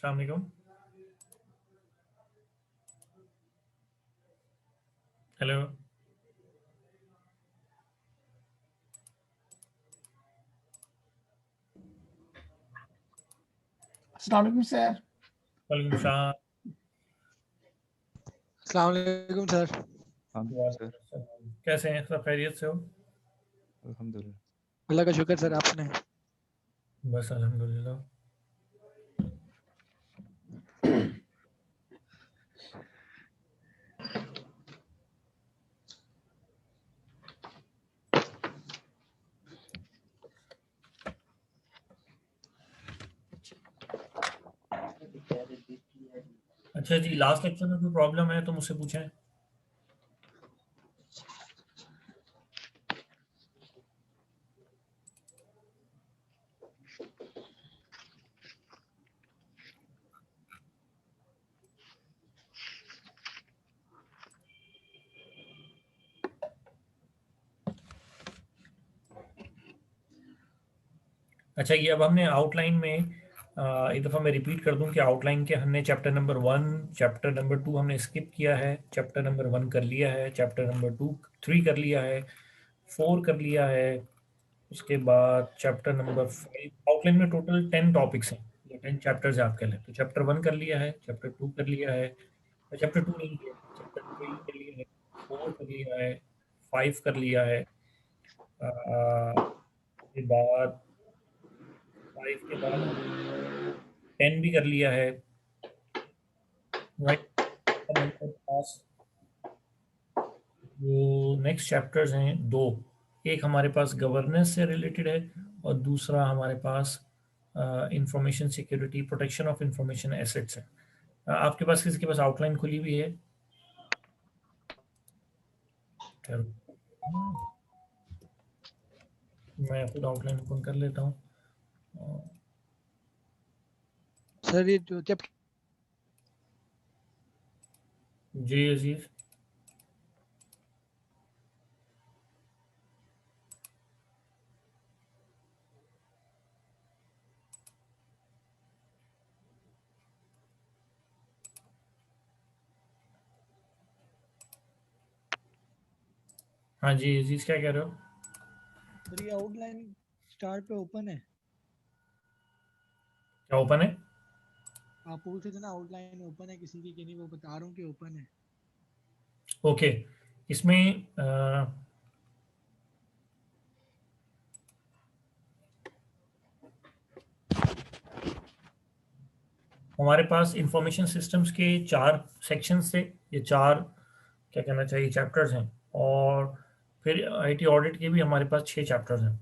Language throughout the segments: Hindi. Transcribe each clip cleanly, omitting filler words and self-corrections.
अस्सलाम वालेकुम। हेलो। अस्सलाम वालेकुम सर। वालेकुम सलाम। अस्सलाम वालेकुम सर। सर कैसे हैं? सब खैरियत से हो? अल्हम्दुलिल्लाह। अल्लाह का शुक्र सर, आपने? बस अल्हम्दुलिल्लाह। अच्छा जी, लास्ट लेक्चर में कोई प्रॉब्लम है तो मुझसे पूछें। अच्छा, ये अब हमने आउटलाइन में एक दफ़ा मैं रिपीट कर दूं कि आउटलाइन के हमने चैप्टर नंबर 1, चैप्टर नंबर 2 हमने स्किप किया है, चैप्टर नंबर 1 कर लिया है, चैप्टर नंबर 2 3 कर लिया है, 4 कर लिया है। उसके बाद चैप्टर नंबर 5, आउटलाइन में टोटल 10 टॉपिक्स हैं या 10 चैप्टर्स हैं आपके लिए। तो चैप्टर 1 कर लिया है, चैप्टर 2 कर लिया है, चैप्टर 2 नहीं किया, चैप्टर 3 कर लिया है, 4 कर लिया है, 5 कर लिया है। उसके बाद 5 के बाद हमने 10 भी कर लिया है, राइट। अब हमारे पास जो नेक्स्ट चैप्टर्स हैं दो, एक हमारे पास गवर्नेंस से रिलेटेड है और दूसरा हमारे पास information security, protection of information assets है। आपके पास किसी के पास आउटलाइन खुली हुई है? चलो, मैं खुद आउटलाइन ओपन कर लेता हूँ। सर ये जो चैप्टर जी अजीज। हाँ जी अजीज, क्या कह रहे हो? सर ये आउटलाइन स्टार्ट पे ओपन है। क्या ओपन है? आप पूछ रहे थे ना आउटलाइन ओपन है किसी की कि नहीं, वो बता रहा हूँ कि ओपन है। ओके, इसमें हमारे पास इंफॉर्मेशन सिस्टम्स के 4 सेक्शंस थे, ये 4 क्या कहना चाहिए चैप्टर्स हैं। और फिर आईटी ऑडिट के भी हमारे पास 6 चैप्टर्स हैं।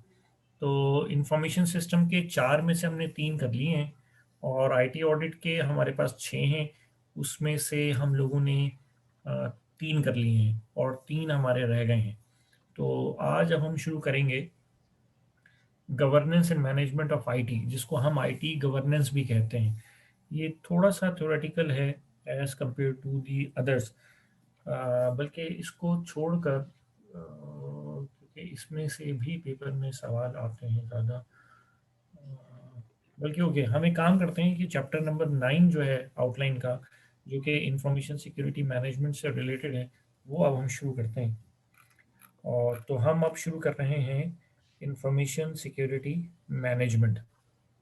तो इंफॉर्मेशन सिस्टम के 4 में से हमने 3 कर लिए हैं और आईटी ऑडिट के हमारे पास 6 हैं, उसमें से हम लोगों ने 3 कर लिए हैं और 3 हमारे रह गए हैं। तो आज अब हम शुरू करेंगे governance and management of IT, जिसको हम आईटी गवर्नेंस भी कहते हैं। ये थोड़ा सा थ्योरेटिकल है as compare to the others, बल्कि इसको छोड़कर क्योंकि इसमें से भी पेपर में सवाल आते हैं ज़्यादा, बल्कि ओके हम एक काम करते हैं कि चैप्टर नंबर 9 जो है आउटलाइन का, जो कि इंफॉर्मेशन सिक्योरिटी मैनेजमेंट से रिलेटेड है, वो अब हम शुरू करते हैं। और तो हम अब शुरू कर रहे हैं इंफॉर्मेशन सिक्योरिटी मैनेजमेंट,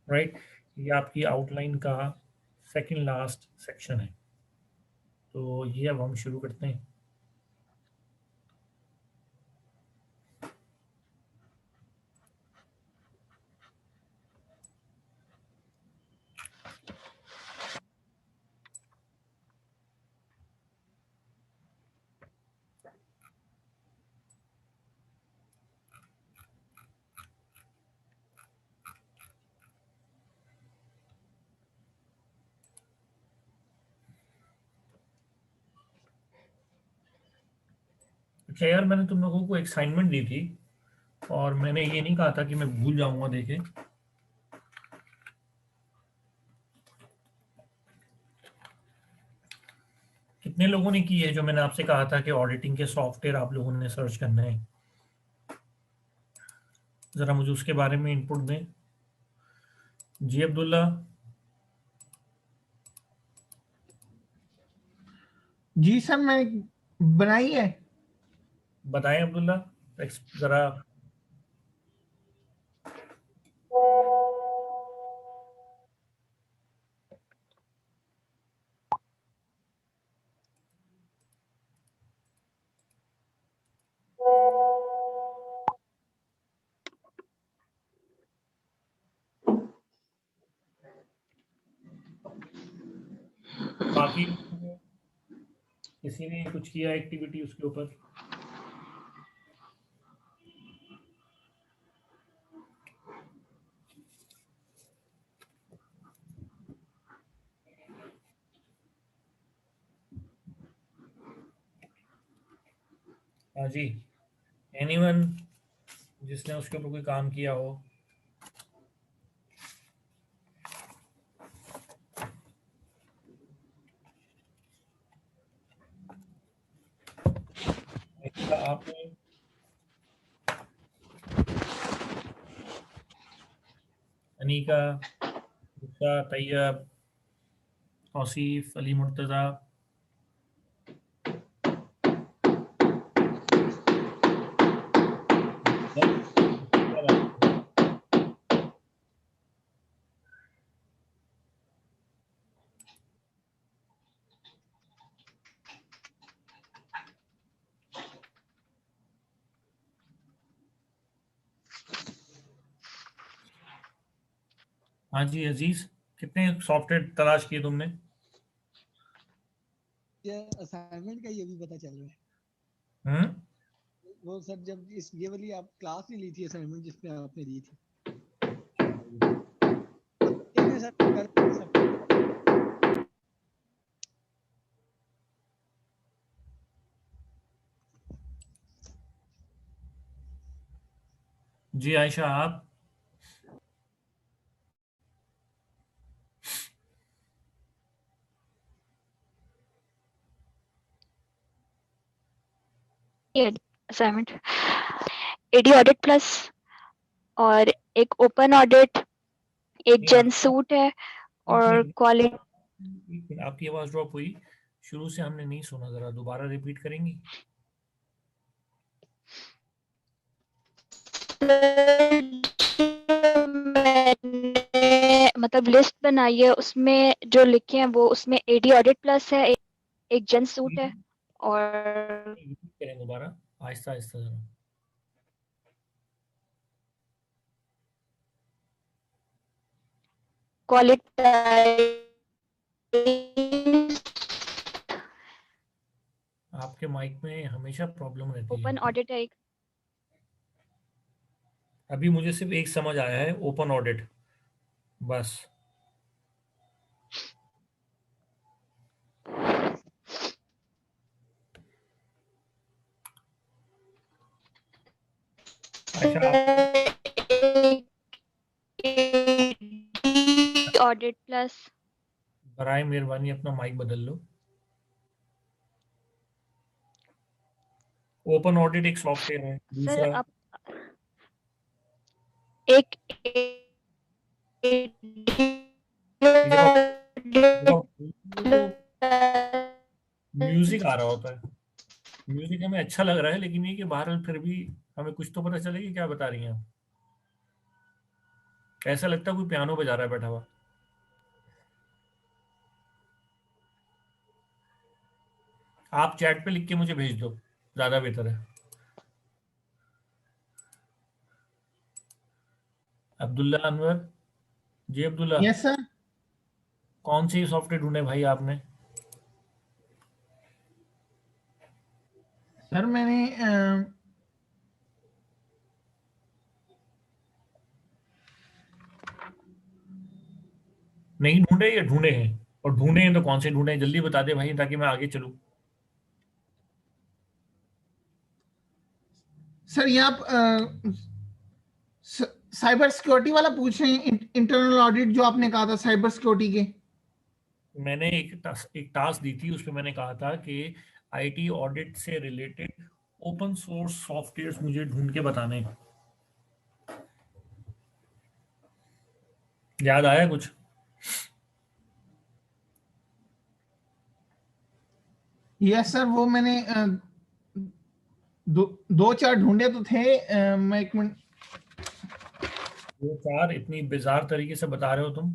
राइट। ये आपकी आउटलाइन का सेकंड लास्ट सेक्शन है। तो ये अब हम शुरू करते हैं। अच्छा यार, मैंने तुम लोगों को एक असाइनमेंट दी थी और मैंने ये नहीं कहा था कि मैं भूल जाऊंगा। देखे, कितने लोगों ने की है जो मैंने आपसे कहा था कि ऑडिटिंग के सॉफ्टवेयर आप लोगों ने सर्च करना है? जरा मुझे उसके बारे में इनपुट दें। जी अब्दुल्ला, जी सर, मैं बनाई है। बताएं अब्दुल्ला जरा। बाकी किसी ने कुछ किया एक्टिविटी उसके ऊपर? हाँ जी, एनीवन जिसने उसके ऊपर कोई काम किया हो? आपने? अनीका, मुक्ता, तैयब, तौसीफ, अली मुर्तज़ा। हाँ जी अजीज, कितने सॉफ्टवेयर तलाश किए तुमने? ये असाइनमेंट का ये भी पता चल रहा है। हम्म। वो सर जब इस ये वाली आप क्लास नहीं ली थी असाइनमेंट जिसमें आपने दी थी, इतने सर कर सकते हैं। जी आयशा, आप? असाइनमेंट एडी ऑडिट प्लस और एक ओपन ऑडिट, एक नहीं, जेन सूट है और क्वालिटी। आपकी आवाज ड्रॉप हुई, शुरू से हमने नहीं सुना, जरा दोबारा रिपीट करेंगी? मैंने मतलब लिस्ट बनाई है, उसमें जो लिखे हैं वो उसमें एडी ऑडिट प्लस है, एक जेन सूट है और रिपीट करें दोबारा, आहिस्ता आहिस्ता जरा। क्वालिटी आपके माइक में हमेशा प्रॉब्लम रहती है। ओपन ऑडिट है एक। अभी मुझे सिर्फ एक समझ आया है, ओपन ऑडिट, बस। अच्छा, आपने ऑडिट प्लस बराए मेहरबानी अपना माइक बदल लो। ओपन ऑडिट एक सॉफ्टवेयर है, सर दूसरा? आप एक ये जब आप बोलते हो तो म्यूजिक आ रहा होता है। म्यूजिक हमें अच्छा लग रहा है, लेकिन ये कि बहरहाल फिर भी हमें कुछ तो पता चले कि क्या बता रही हैं आप। ऐसा लगता है कोई पियानो बजा रहा है बैठा हुआ। आप चैट पे लिख के मुझे भेज दो, ज्यादा बेहतर है। अब्दुल्ला अनवर। जी अब्दुल्ला, यस सर। कौन सी सॉफ्टवेयर ढूंढे भाई आपने? सर मैंने नहीं ढूंढे या ढूंढे हैं? और ढूंढे हैं तो कौन से ढूंढे हैं, जल्दी बता दे भाई ताकि मैं आगे चलूं। सर ये आप साइबर सिक्योरिटी वाला पूछ रहे हैं, इंटरनल ऑडिट जो आपने कहा था साइबर सिक्योरिटी के। मैंने एक टास्क दी थी, उसमें मैंने कहा था कि आईटी ऑडिट से रिलेटेड ओपन सोर्स सॉफ्टवेयर्स मुझे ढूंढ के बताने। याद आया कुछ? यस सर, वो मैंने दो चार ढूंढे तो थे। मैं एक मिनट। वो चार इतनी बिजार तरीके से बता रहे हो तुम।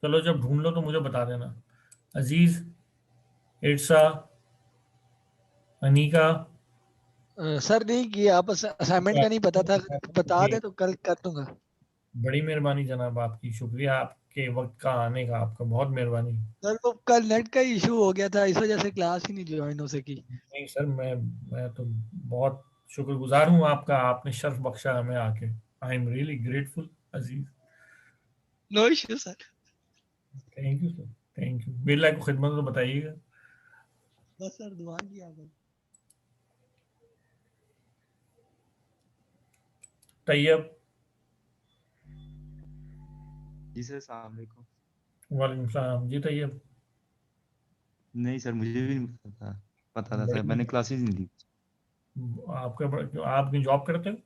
चलो जब ढूंढ लो तो मुझे बता देना। अजीज, इर्सा, अनीका। सर नहीं किया, आप असाइनमेंट का नहीं पता था, बता दे तो कल कर दूंगा। बड़ी मेहरबानी जनाब आपकी, शुक्रिया आपके वक्त का आने का, आपका बहुत मेहरबानी। सर वो कल नेट का इशू हो गया था, इस वजह से क्लास ही नहीं ज्वाइन हो सकी। नहीं सर, मैं तो बहुत शुक्रगुजार हूँ आपका, आपने शर्फ बख्शा हमें आके। आई एम रियली ग्रेटफुल अजीज। No issue sir. Thank you sir, thank you. मेरे लायक खिदमत तो बताइएगा। बस सर दुआ किया करो। तैयब। जी सर, अस्सलाम वालेकुम। वालेकुम सलाम जी तैयब। नहीं सर, मुझे भी नहीं पता था सर, मैंने बड़ी क्लासेस नहीं ली। आप जॉब करते हो?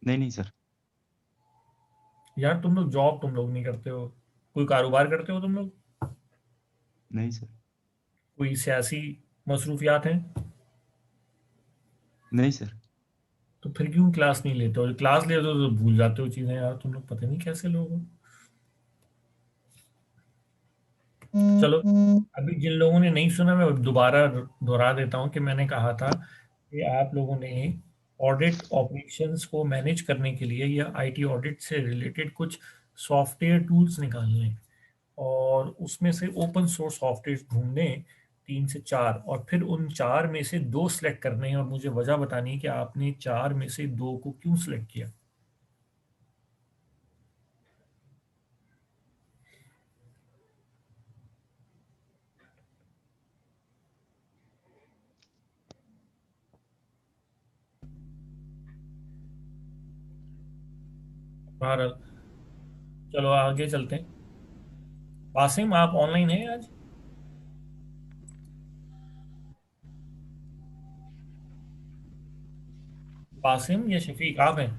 नहीं नहीं सर। यार तुम लोग जॉब तुम लोग नहीं करते हो, कोई कारोबार करते हो तुम लोग? नहीं सर। कोई सियासी मसरूफियात हैं? नहीं सर। तो फिर क्यों क्लास नहीं लेते हो? क्लास लेते हो तो भूल जाते हो चीजें, यार तुम लोग पता नहीं कैसे लोग हो। चलो, अभी जिन लोगों ने नहीं सुना मैं दोबारा दोहरा देता हूँ कि मैंने कहा था कि आप लोगों ने ऑडिट ऑपरेशंस को मैनेज करने के लिए या आईटी ऑडिट से रिलेटेड कुछ सॉफ्टवेयर टूल्स निकालने हैं, और उसमें से ओपन सोर्स सॉफ्टवेयर ढूंढने, 3 से 4, और फिर उन 4 में से 2 सिलेक्ट करने हैं, और मुझे वजह बतानी है कि आपने 4 में से 2 को क्यों सिलेक्ट किया। बहरहाल, चलो आगे चलते हैं। वासिम, आप ऑनलाइन हैं आज? वासिम या शफीक, आप हैं?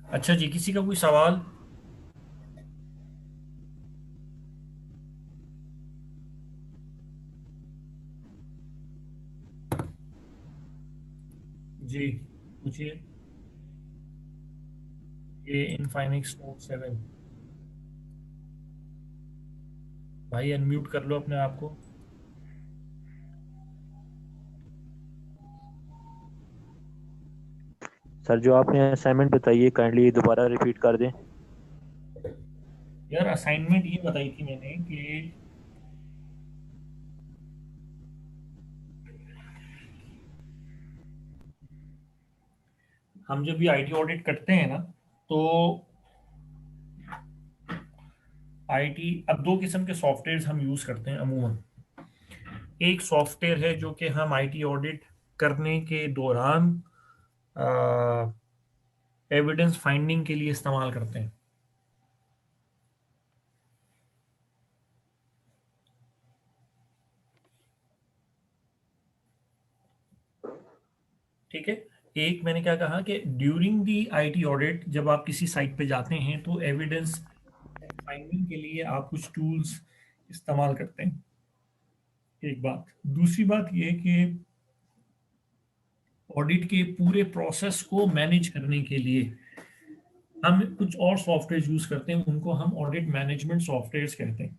अच्छा जी, किसी का कोई सवाल? जी पूछिए। ये इनफाइनिक्स नोट 7। भाई अनम्यूट कर लो अपने आप को। सर जो आपने असाइनमेंट बताई है काइंडली दोबारा रिपीट कर दें। यार असाइनमेंट ये बताई थी मैंने कि हम जब भी आईटी ऑडिट करते हैं ना, तो आईटी, अब 2 किस्म के सॉफ्टवेयर हम यूज करते हैं अमूमन। एक सॉफ्टवेयर है जो कि हम आईटी ऑडिट करने के दौरान एविडेंस फाइंडिंग के लिए इस्तेमाल करते हैं। ठीक है। एक मैंने क्या कहा कि ड्यूरिंग दी आईटी ऑडिट जब आप किसी साइट पे जाते हैं तो एविडेंस फाइंडिंग के लिए आप कुछ टूल्स इस्तेमाल करते हैं। एक बात, दूसरी बात ये कि ऑडिट के पूरे प्रोसेस को मैनेज करने के लिए हम कुछ और सॉफ्टवेयर यूज करते हैं, उनको हम ऑडिट मैनेजमेंट सॉफ्टवेयर कहते हैं।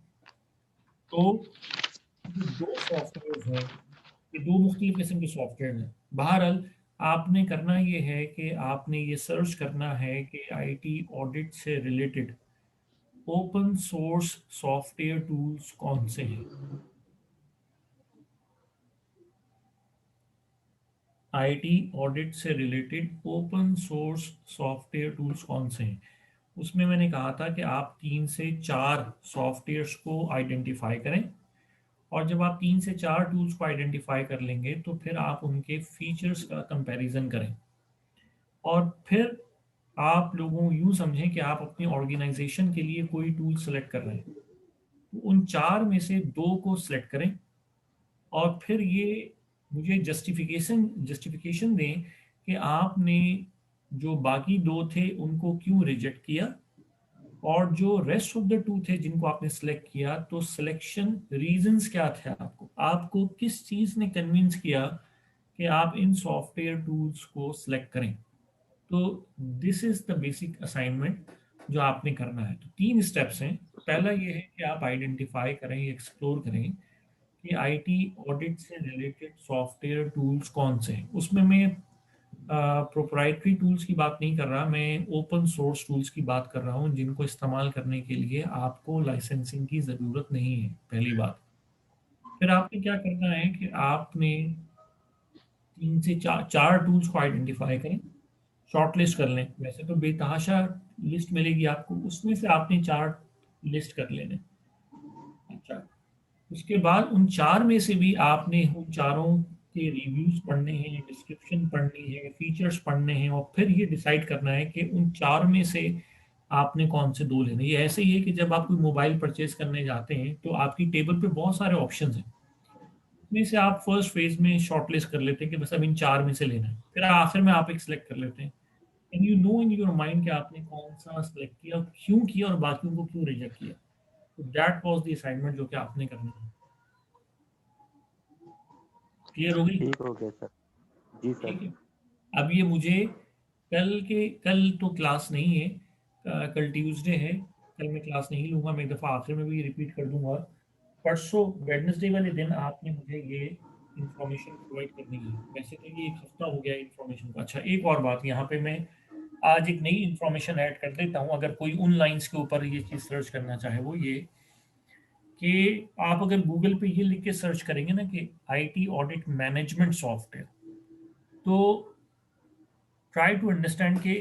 तो ये 2 सॉफ्टवेयर हैं, ये 2 मुख्तलिफ किस्म के सॉफ्टवेयर हैं। बहरहाल, आपने करना ये है कि आपने ये सर्च करना है कि आईटी ऑडिट से related open source software tools कौन से हैं। आईटी ऑडिट से related open source software tools कौन से हैं, उसमें मैंने कहा था कि आप 3 से 4 सॉफ्टवेयर्स को आइडेंटिफाई करें, और जब आप 3 से 4 टूल्स को आइडेंटिफाई कर लेंगे तो फिर आप उनके फीचर्स का कंपैरिजन करें, और फिर आप लोगों यूं समझें कि आप अपनी ऑर्गेनाइजेशन के लिए कोई टूल सेलेक्ट कर रहे हैं, तो उन 4 में से 2 को सिलेक्ट करें, और फिर ये मुझे जस्टिफिकेशन दें कि आपने जो बाकी 2 थे उनको क्यों रिजेक्ट किया, और जो रेस्ट ऑफ द 2 थे जिनको आपने सेलेक्ट किया तो सिलेक्शन रीजंस क्या थे, आपको किस चीज ने कन्विंस किया कि आप इन सॉफ्टवेयर टूल्स को सिलेक्ट करें। तो this is the basic assignment जो आपने करना है। तो 3 स्टेप्स हैं। पहला ये है कि आप आइडेंटिफाई करें, एक्सप्लोर करें कि आईटी ऑडिट से रिलेटेड सॉफ्टवेयर टूल्स कौन से हैं। उसमें मैं प्रोप्राइटरी टूल्स की बात नहीं कर रहा, मैं ओपन सोर्स टूल्स की बात कर रहा हूँ जिनको इस्तेमाल करने के लिए आपको लाइसेंसिंग की ज़रूरत नहीं है, पहली बात। फिर आपने क्या करना है कि आपने 3 से 4 टूल्स को आइडेंटिफाई करें, शॉर्ट लिस्ट कर लें। वैसे तो बेतहाशा लिस्ट मिलेगी आपको, उसमें से आपने 4 लिस्ट कर लेने। अच्छा, उसके बाद उन 4 में से भी आपने उन चारों के रिव्यूज पढ़ने हैं, डिस्क्रिप्शन पढ़नी है, फीचर्स पढ़ने हैं, और फिर ये डिसाइड करना है कि उन 4 में से आपने कौन से 2 लेने। ये ऐसे ही है कि जब आप कोई मोबाइल परचेज करने जाते हैं तो आपकी टेबल पे बहुत सारे ऑप्शंस हैं, उसमें से आप फर्स्ट फेज में शॉर्टलिस्ट कर लेते हैं कि बस अब इन 4 में से लेना है, फिर आखिर में आप एक सिलेक्ट कर लेते हैं, and you know in your mind कि आपने कौन सा सिलेक्ट किया, क्यों किया, और बाकियों को क्यों रिजेक्ट किया। तो दैट वाज द असाइनमेंट जो कि आपने करना है। क्लियर हो गई? ठीक हो गया सर। जी सर। ठीक है। अब ये मुझे कल तो क्लास नहीं है, कल ट्यूसडे है, कल मैं क्लास नहीं लूंगा, मैं एक दफ़ा आखिर में भी रिपीट कर दूंगा। परसों वेडनेसडे वाले दिन आपने मुझे ये इंफॉर्मेशन प्रोवाइड करनी है। वैसे तो ये 1 हफ्ता हो गया इंफॉर्मेशन का। अच्छा, एक और बात यहाँ पे मैं आज एक नई इंफॉर्मेशन ऐड कर देता हूँ, अगर कोई उन लाइंस के ऊपर ये चीज़ सर्च करना चाहे, वो ये कि आप अगर गूगल पे ये लिख के सर्च करेंगे ना कि आईटी ऑडिट मैनेजमेंट सॉफ्टवेयर, तो ट्राई टू अंडरस्टैंड कि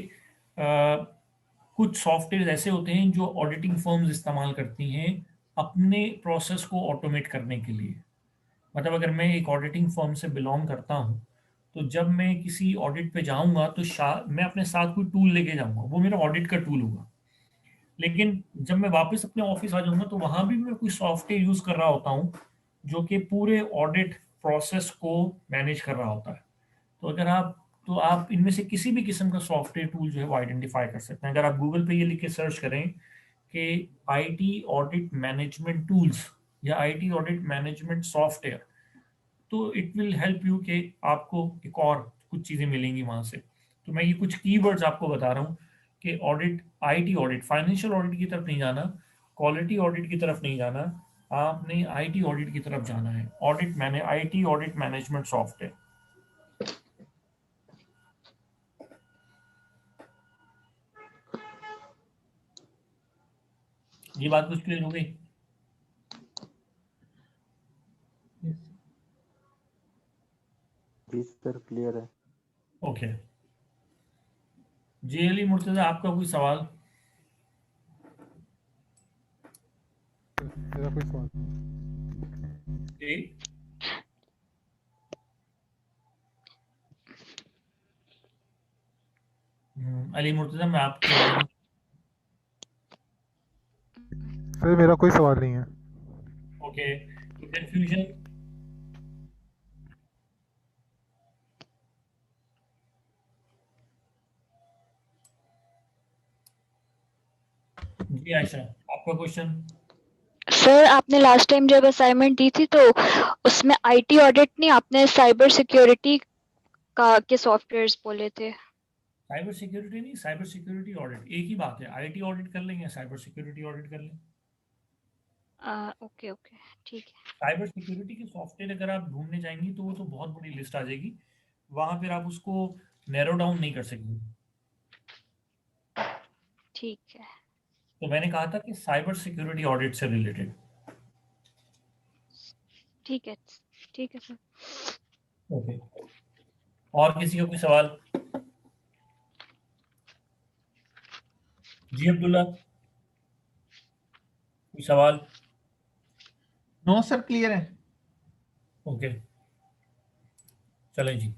कुछ सॉफ्टवेयर ऐसे होते हैं जो ऑडिटिंग फर्म्स इस्तेमाल करती हैं अपने प्रोसेस को ऑटोमेट करने के लिए। मतलब अगर मैं एक ऑडिटिंग फर्म से बिलोंग करता हूँ, तो जब मैं किसी ऑडिट पे जाऊंगा तो मैं अपने साथ कोई टूल लेके जाऊंगा, वो मेरा ऑडिट का टूल होगा। लेकिन जब मैं वापस अपने ऑफिस आ जाऊंगा तो वहां भी मैं कोई सॉफ्टवेयर यूज कर रहा होता हूँ जो कि पूरे ऑडिट प्रोसेस को मैनेज कर रहा होता है। तो आप इनमें से किसी भी किस्म का सॉफ्टवेयर टूल जो है वो आइडेंटिफाई कर सकते हैं। अगर आप गूगल पे ये लिख के सर्च करें कि आईटी ऑडिट मैनेजमेंट टूल्स या आईटी ऑडिट मैनेजमेंट सॉफ्टवेयर, तो इट विल हेल्प यू कि आपको एक और कुछ चीज़ें मिलेंगी वहाँ से। तो मैं ये कुछ कीवर्ड्स आपको बता रहा हूँ कि audit, IT audit, financial audit की तरफ नहीं जाना, क्वालिटी ऑडिट की तरफ नहीं जाना, आपने आईटी ऑडिट की तरफ जाना है। IT audit management software. ये बात कुछ क्लियर हो गई? जी सर, क्लियर है। ओके। जी अली मुर्तजा, आपका कोई सवाल? मेरा कोई सवाल जी अली मुर्तजा, मैं आपकी आवाज सर, मेरा कोई सवाल नहीं है। ओके। कंफ्यूजन? जी आयशा, आपका क्वेश्चन? सर आपने लास्ट टाइम जब असाइनमेंट दी थी तो उसमें आईटी ऑडिट नहीं, आपने साइबर सिक्योरिटी का के सॉफ्टवेयर्स बोले थे। साइबर सिक्योरिटी नहीं, साइबर सिक्योरिटी ऑडिट एक ही बात है। आईटी ऑडिट कर लें या साइबर सिक्योरिटी ऑडिट कर लें। ओके ओके, ठीक है। साइबर सिक्योरिटी के सॉफ्टवेयर अगर आप ढूंढने जाएंगी तो वो तो बहुत बड़ी लिस्ट आ जाएगी, वहां फिर आप उसको नैरो डाउन नहीं कर सकेंगे। ठीक है। तो मैंने कहा था कि साइबर सिक्योरिटी ऑडिट से रिलेटेड। ठीक है। ठीक है सर। ओके। और किसी का कोई सवाल? जी अब्दुल्ला, कोई सवाल? नो सर, क्लियर है। ओके, चलें जी।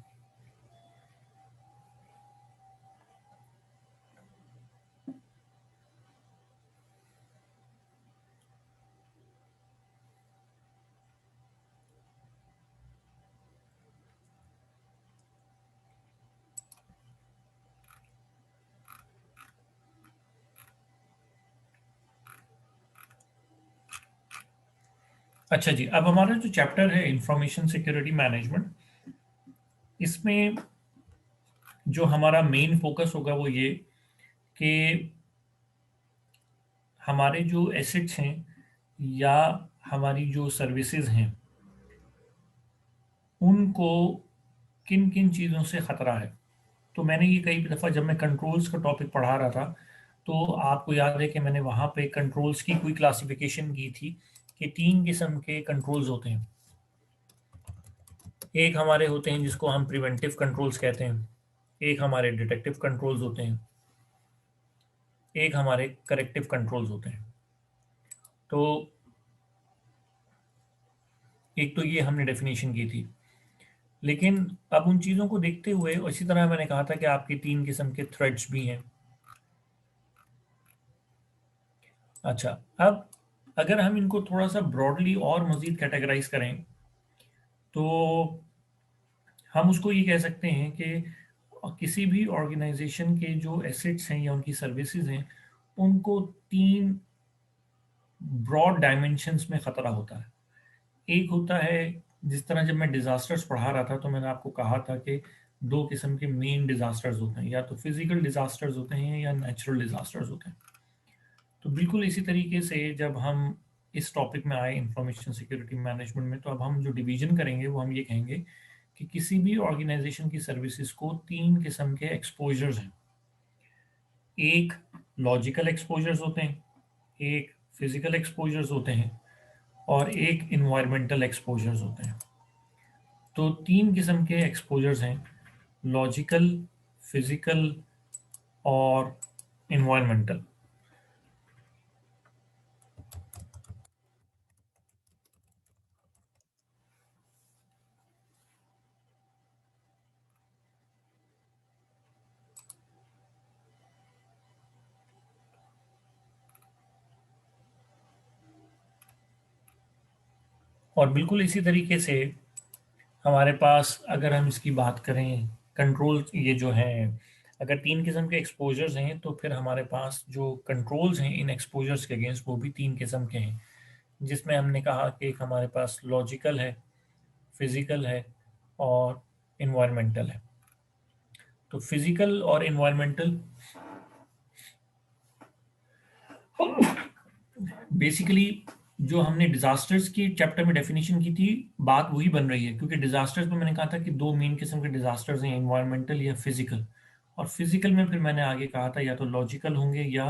अच्छा जी, अब हमारा जो चैप्टर है इंफॉर्मेशन सिक्योरिटी मैनेजमेंट, इसमें जो हमारा मेन फोकस होगा वो ये कि हमारे जो एसेट्स हैं या हमारी जो सर्विसेज हैं उनको किन किन चीज़ों से ख़तरा है। तो मैंने ये कई दफ़ा जब मैं कंट्रोल्स का टॉपिक पढ़ा रहा था तो आपको याद है कि मैंने वहाँ पे कंट्रोल्स की कोई क्लासिफिकेशन की थी कि 3 किस्म के कंट्रोल्स होते हैं। एक हमारे होते हैं जिसको हम प्रिवेंटिव कंट्रोल्स कहते हैं, एक हमारे डिटेक्टिव कंट्रोल्स होते हैं, एक हमारे करेक्टिव कंट्रोल्स होते हैं। तो एक तो ये हमने डेफिनेशन की थी, लेकिन अब उन चीज़ों को देखते हुए इसी तरह मैंने कहा था कि आपके 3 किस्म के थ्रेड्स भी हैं। अच्छा, अब अगर हम इनको थोड़ा सा ब्रॉडली और मज़ीद कैटेगराइज करें तो हम उसको ये कह सकते हैं कि किसी भी ऑर्गेनाइजेशन के जो एसेट्स हैं या उनकी सर्विसेज हैं उनको 3 ब्रॉड डायमेंशंस में ख़तरा होता है। एक होता है, जिस तरह जब मैं डिज़ास्टर्स पढ़ा रहा था तो मैंने आपको कहा था कि 2 किस्म के मेन डिज़ास्टर्स होते हैं, या तो फिजिकल डिज़ास्टर्स होते हैं या नेचुरल डिज़ास्टर्स होते हैं। तो बिल्कुल इसी तरीके से जब हम इस टॉपिक में आए इंफॉर्मेशन सिक्योरिटी मैनेजमेंट में, तो अब हम जो डिवीजन करेंगे वो हम ये कहेंगे कि किसी भी ऑर्गेनाइजेशन की सर्विसेज को 3 किस्म के एक्सपोजर्स हैं। एक लॉजिकल एक्सपोजर्स होते हैं, एक फिजिकल एक्सपोजर्स होते हैं और एक इन्वायरमेंटल एक्सपोजर्स होते हैं। तो 3 किस्म के एक्सपोजर्स हैं, लॉजिकल, फिजिकल और इन्वायरमेंटल। और बिल्कुल इसी तरीके से हमारे पास अगर हम इसकी बात करें कंट्रोल, ये जो हैं, अगर 3 किस्म के एक्सपोजर्स हैं तो फिर हमारे पास जो कंट्रोल्स हैं इन एक्सपोजर्स के अगेंस्ट वो भी 3 किस्म के हैं, जिसमें हमने कहा कि एक हमारे पास लॉजिकल है, फिजिकल है और इन्वायरमेंटल है। तो फिजिकल और इन्वायरमेंटल बेसिकली जो हमने डिजास्टर्स की चैप्टर में डेफिनेशन की थी, बात वही बन रही है, क्योंकि डिजास्टर्स में मैंने कहा था कि 2 मेन किस्म के डिजास्टर्स हैं, इन्वायरमेंटल या फिजिकल। और फिजिकल में फिर मैंने आगे कहा था या तो लॉजिकल होंगे या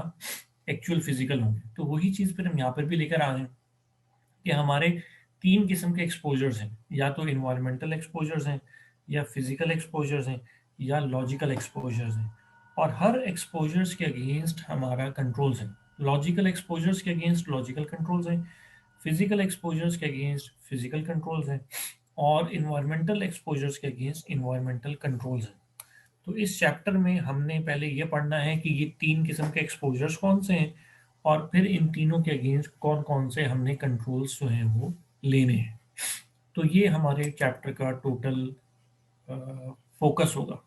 एक्चुअल फिजिकल होंगे। तो वही चीज़ फिर हम यहाँ पर भी लेकर आ रहे हैं कि हमारे 3 किस्म के एक्सपोजर्स हैं, या तो इन्वायरमेंटल एक्सपोजर्स हैं या फिजिकल एक्सपोजर्स हैं या लॉजिकल एक्सपोजर्स हैं। और हर एक्सपोजर्स के अगेंस्ट हमारा कंट्रोल्स हैं। लॉजिकल एक्सपोजर्स के अगेंस्ट लॉजिकल कंट्रोल्स हैं, फिजिकल एक्सपोजर्स के अगेंस्ट फिजिकल कंट्रोल्स हैं और इन्वायरमेंटल एक्सपोजर्स के अगेंस्ट इन्वायरमेंटल कंट्रोल्स हैं। तो इस चैप्टर में हमने पहले ये पढ़ना है कि ये 3 किस्म के एक्सपोजर्स कौन से हैं और फिर इन तीनों के अगेंस्ट कौन कौन से हमने कंट्रोल्स जो हैं वो लेने हैं। तो ये हमारे चैप्टर का टोटल फोकस होगा।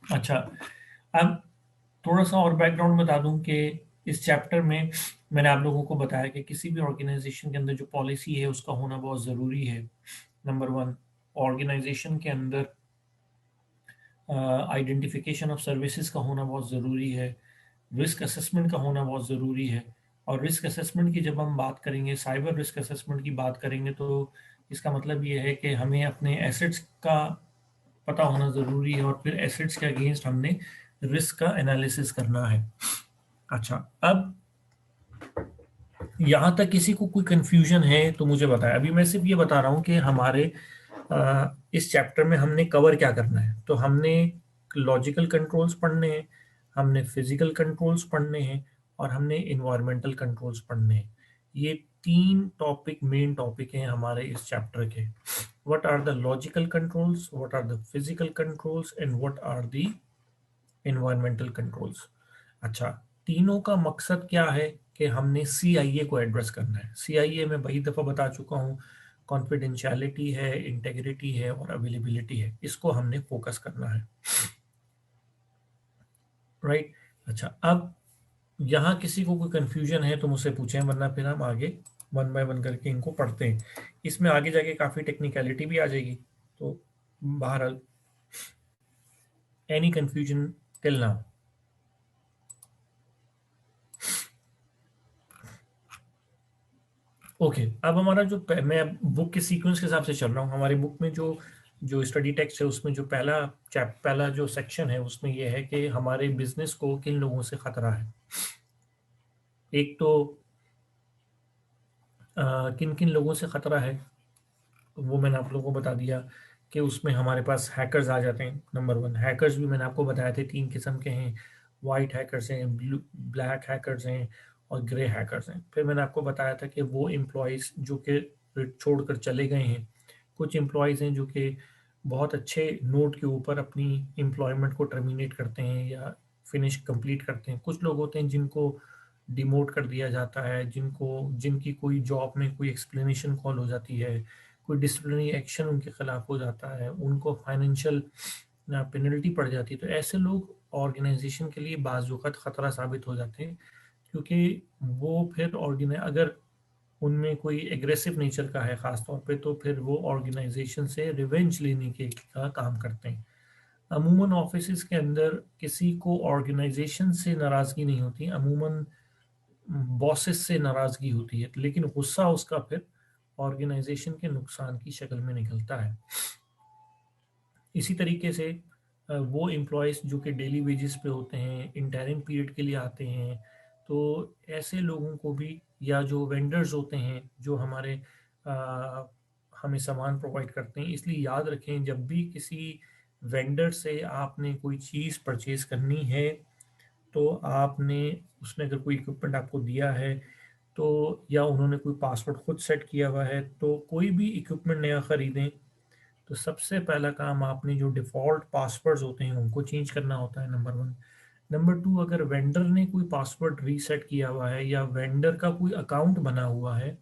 अच्छा, अब थोड़ा सा और बैकग्राउंड बता दूं कि इस चैप्टर में मैंने आप लोगों को बताया कि किसी भी ऑर्गेनाइजेशन के अंदर जो पॉलिसी है उसका होना बहुत ज़रूरी है। नंबर 1, ऑर्गेनाइजेशन के अंदर आइडेंटिफिकेशन ऑफ सर्विसेज का होना बहुत ज़रूरी है, रिस्क असेसमेंट का होना बहुत ज़रूरी है। और रिस्क असेसमेंट की जब हम बात करेंगे, साइबर रिस्क असेसमेंट की बात करेंगे, तो इसका मतलब ये है कि हमें अपने एसेट्स का पता होना ज़रूरी है और फिर एसेट्स के अगेंस्ट हमने रिस्क का एनालिसिस करना है। अच्छा, अब यहाँ तक किसी को कोई कंफ्यूजन है तो मुझे बताएं। अभी मैं सिर्फ ये बता रहा हूँ कि हमारे इस चैप्टर में हमने कवर क्या करना है। तो हमने लॉजिकल कंट्रोल्स पढ़ने हैं, हमने फिजिकल कंट्रोल्स पढ़ने हैं और हमने इन्वायरमेंटल कंट्रोल्स पढ़ने हैं। ये 3 टॉपिक मेन टॉपिक हैं हमारे इस चैप्टर के। What are the logical controls, what are the physical controls and what are the environmental controls. अच्छा, तीनों का मकसद क्या है कि हमने CIA को एड्रेस करना है। CIA में वही दफ़ा बता चुका हूँ, कॉन्फिडेंशियलिटी है, इंटेग्रिटी है और अवेलेबिलिटी है, इसको हमने फोकस करना है, राइट। अच्छा, अब यहाँ किसी को कोई कंफ्यूजन है तो मुझसे पूछें, वरना फिर हम आगे वन बाय वन करके इनको पढ़ते हैं। इसमें आगे जाके काफ़ी टेक्निकलिटी भी आ जाएगी, तो बहरहाल any confusion till now. Okay, अब हमारा जो मैं बुक के सीक्वेंस के हिसाब से चल रहा हूँ। हमारी बुक में जो जो स्टडी टेक्स्ट है उसमें जो पहला जो सेक्शन है उसमें ये है कि हमारे बिजनेस को किन लोगों से खतरा है। एक तो किन किन लोगों से खतरा है वो मैंने आप लोगों को बता दिया कि उसमें हमारे पास हैकर्स आ जाते हैं। नंबर 1 हैकर्स भी मैंने आपको बताए थे 3 किस्म के हैं, वाइट हैकर्स हैं, ब्लैक हैकर्स हैं और ग्रे हैकर्स हैं। फिर मैंने आपको बताया था कि वो एम्प्लॉयज़ जो कि छोड़कर चले गए हैं, कुछ एम्प्लॉयज़ हैं जो कि बहुत अच्छे नोट के ऊपर अपनी एम्प्लॉयमेंट को टर्मिनेट करते हैं या फिनिश कंप्लीट करते हैं। कुछ लोग होते हैं जिनको डिमोट कर दिया जाता है, जिनकी कोई जॉब में कोई एक्सप्लेनेशन कॉल हो जाती है, कोई डिसिप्लिनरी एक्शन उनके खिलाफ हो जाता है, उनको फाइनेंशियल पेनल्टी पड़ जाती है। तो ऐसे लोग ऑर्गेनाइजेशन के लिए बाज़ वक़्त ख़तरा साबित हो जाते हैं, क्योंकि वो फिर अगर उनमें कोई एग्रेसिव नेचर का है ख़ास तौर पे, तो फिर वो ऑर्गेनाइजेशन से रिवेंज लेने के का काम करते हैं। अमूमन ऑफिसेस के अंदर किसी को ऑर्गेनाइजेशन से नाराज़गी नहीं होती, अमूमन बॉसेस से नाराज़गी होती है, लेकिन गुस्सा उसका फिर ऑर्गेनाइजेशन के नुकसान की शक्ल में निकलता है। इसी तरीके से वो एम्प्लॉयज़ जो कि डेली वेजेस पे होते हैं, इंटरिम पीरियड के लिए आते हैं, तो ऐसे लोगों को भी, या जो वेंडर्स होते हैं जो हमें सामान प्रोवाइड करते हैं। इसलिए याद रखें, जब भी किसी वेंडर से आपने कोई चीज़ परचेज़ करनी है तो उसने अगर कोई इक्विपमेंट आपको दिया है तो, या उन्होंने कोई पासवर्ड खुद सेट किया हुआ है, तो कोई भी इक्विपमेंट नया ख़रीदें तो सबसे पहला काम आपने जो डिफ़ॉल्ट पासवर्ड्स होते हैं उनको चेंज करना होता है, नंबर 1। नंबर 2, अगर वेंडर ने कोई पासवर्ड रीसेट किया हुआ है या वेंडर का कोई अकाउंट बना हुआ है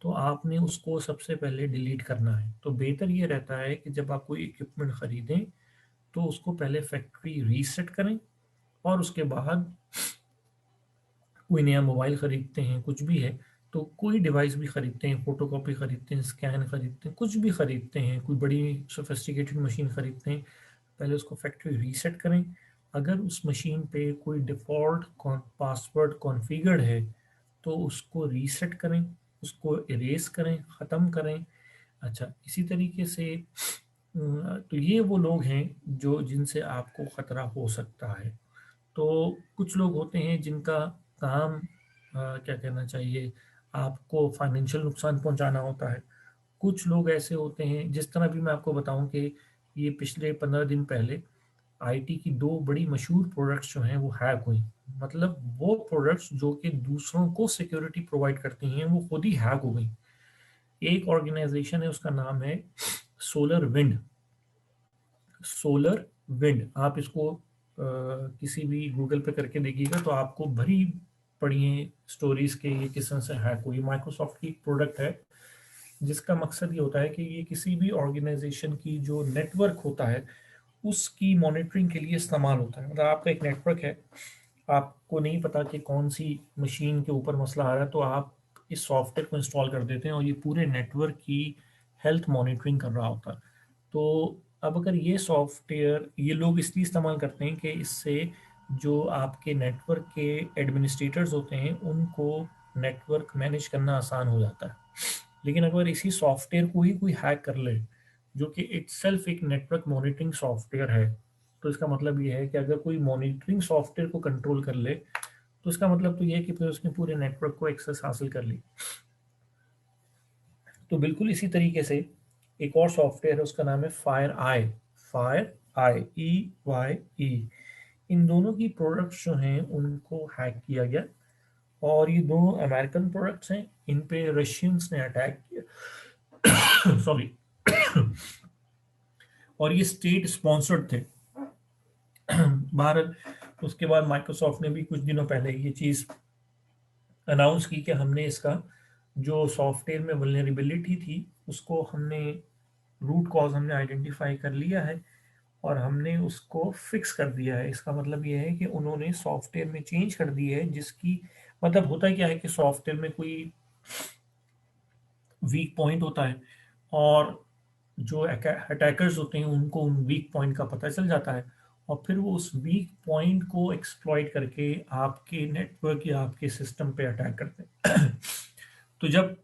तो आपने उसको सबसे पहले डिलीट करना है। तो बेहतर ये रहता है कि जब आप कोई इक्विपमेंट ख़रीदें तो उसको पहले फैक्ट्री रीसेट करें और उसके बाद कोई नया मोबाइल ख़रीदते हैं, कुछ भी है, तो कोई डिवाइस भी ख़रीदते हैं, फ़ोटोकॉपी ख़रीदते हैं, स्कैन ख़रीदते हैं, कुछ भी ख़रीदते हैं, कोई बड़ी सोफिस्टिकेटेड मशीन ख़रीदते हैं, पहले उसको फैक्ट्री रीसेट करें। अगर उस मशीन पे कोई डिफ़ॉल्ट पासवर्ड कॉन्फ़िगर्ड है तो उसको रीसेट करें, उसको इरेज़ करें, ख़त्म करें। अच्छा, इसी तरीके से तो ये वो लोग हैं जिनसे आपको ख़तरा हो सकता है। तो कुछ लोग होते हैं जिनका काम क्या कहना चाहिए, आपको फाइनेंशियल नुकसान पहुंचाना होता है। कुछ लोग ऐसे होते हैं, जिस तरह भी मैं आपको बताऊं कि ये पिछले 15 दिन पहले IT की 2 बड़ी मशहूर प्रोडक्ट्स जो हैं वो हैक हुई। मतलब वो प्रोडक्ट्स जो कि दूसरों को सिक्योरिटी प्रोवाइड करती हैं वो खुद ही हैक हो गई। एक ऑर्गेनाइजेशन है, उसका नाम है सोलर विंड। सोलर विंड, आप इसको किसी भी गूगल पे करके देखिएगा तो आपको भरी पड़ी स्टोरीज के ये किस्म से हैक हुई। माइक्रोसॉफ्ट की प्रोडक्ट है जिसका मकसद ये होता है कि ये किसी भी ऑर्गेनाइजेशन की जो नेटवर्क होता है उसकी मॉनिटरिंग के लिए इस्तेमाल होता है। मतलब आपका एक नेटवर्क है, आपको नहीं पता कि कौन सी मशीन के ऊपर मसला आ रहा है, तो आप इस सॉफ्टवेयर को इंस्टॉल कर देते हैं और ये पूरे नेटवर्क की हेल्थ मॉनिटरिंग कर रहा होता है। तो अब अगर ये सॉफ्टवेयर ये लोग इसलिए इस्तेमाल करते हैं कि इससे जो आपके नेटवर्क के एडमिनिस्ट्रेटर्स होते हैं उनको नेटवर्क मैनेज करना आसान हो जाता है। लेकिन अगर इसी सॉफ्टवेयर को ही कोई हैक कर ले, जो कि इटसेल्फ एक नेटवर्क मॉनिटरिंग सॉफ्टवेयर है, तो इसका मतलब ये है कि अगर कोई मॉनिटरिंग सॉफ्टवेयर को कंट्रोल कर ले तो इसका मतलब तो ये है कि फिर उसने पूरे नेटवर्क को एक्सेस हासिल कर ली। तो बिल्कुल इसी तरीके से एक और सॉफ्टवेयर है, उसका नाम है फायर आई, EYE। इन दोनों की प्रोडक्ट्स जो हैं उनको हैक किया गया और ये दोनों अमेरिकन प्रोडक्ट्स हैं, इन पे रशियंस ने अटैक किया सॉरी और ये स्टेट स्पॉन्सर्ड थे भारत। उसके बाद माइक्रोसॉफ्ट ने भी कुछ दिनों पहले ये चीज़ अनाउंस की कि हमने इसका जो सॉफ्टवेयर में वल्नरेबिलिटी थी उसको हमने रूट कॉज हमने आइडेंटिफाई कर लिया है और हमने उसको फिक्स कर दिया है। इसका मतलब ये है कि उन्होंने सॉफ्टवेयर में चेंज कर दी है, जिसकी मतलब होता क्या है कि सॉफ्टवेयर में कोई वीक पॉइंट होता है और जो अटैकर्स होते हैं उनको उन वीक पॉइंट का पता चल जाता है और फिर वो उस वीक पॉइंट को एक्सप्लॉइट करके आपके नेटवर्क या आपके सिस्टम पे अटैक करते हैं तो जब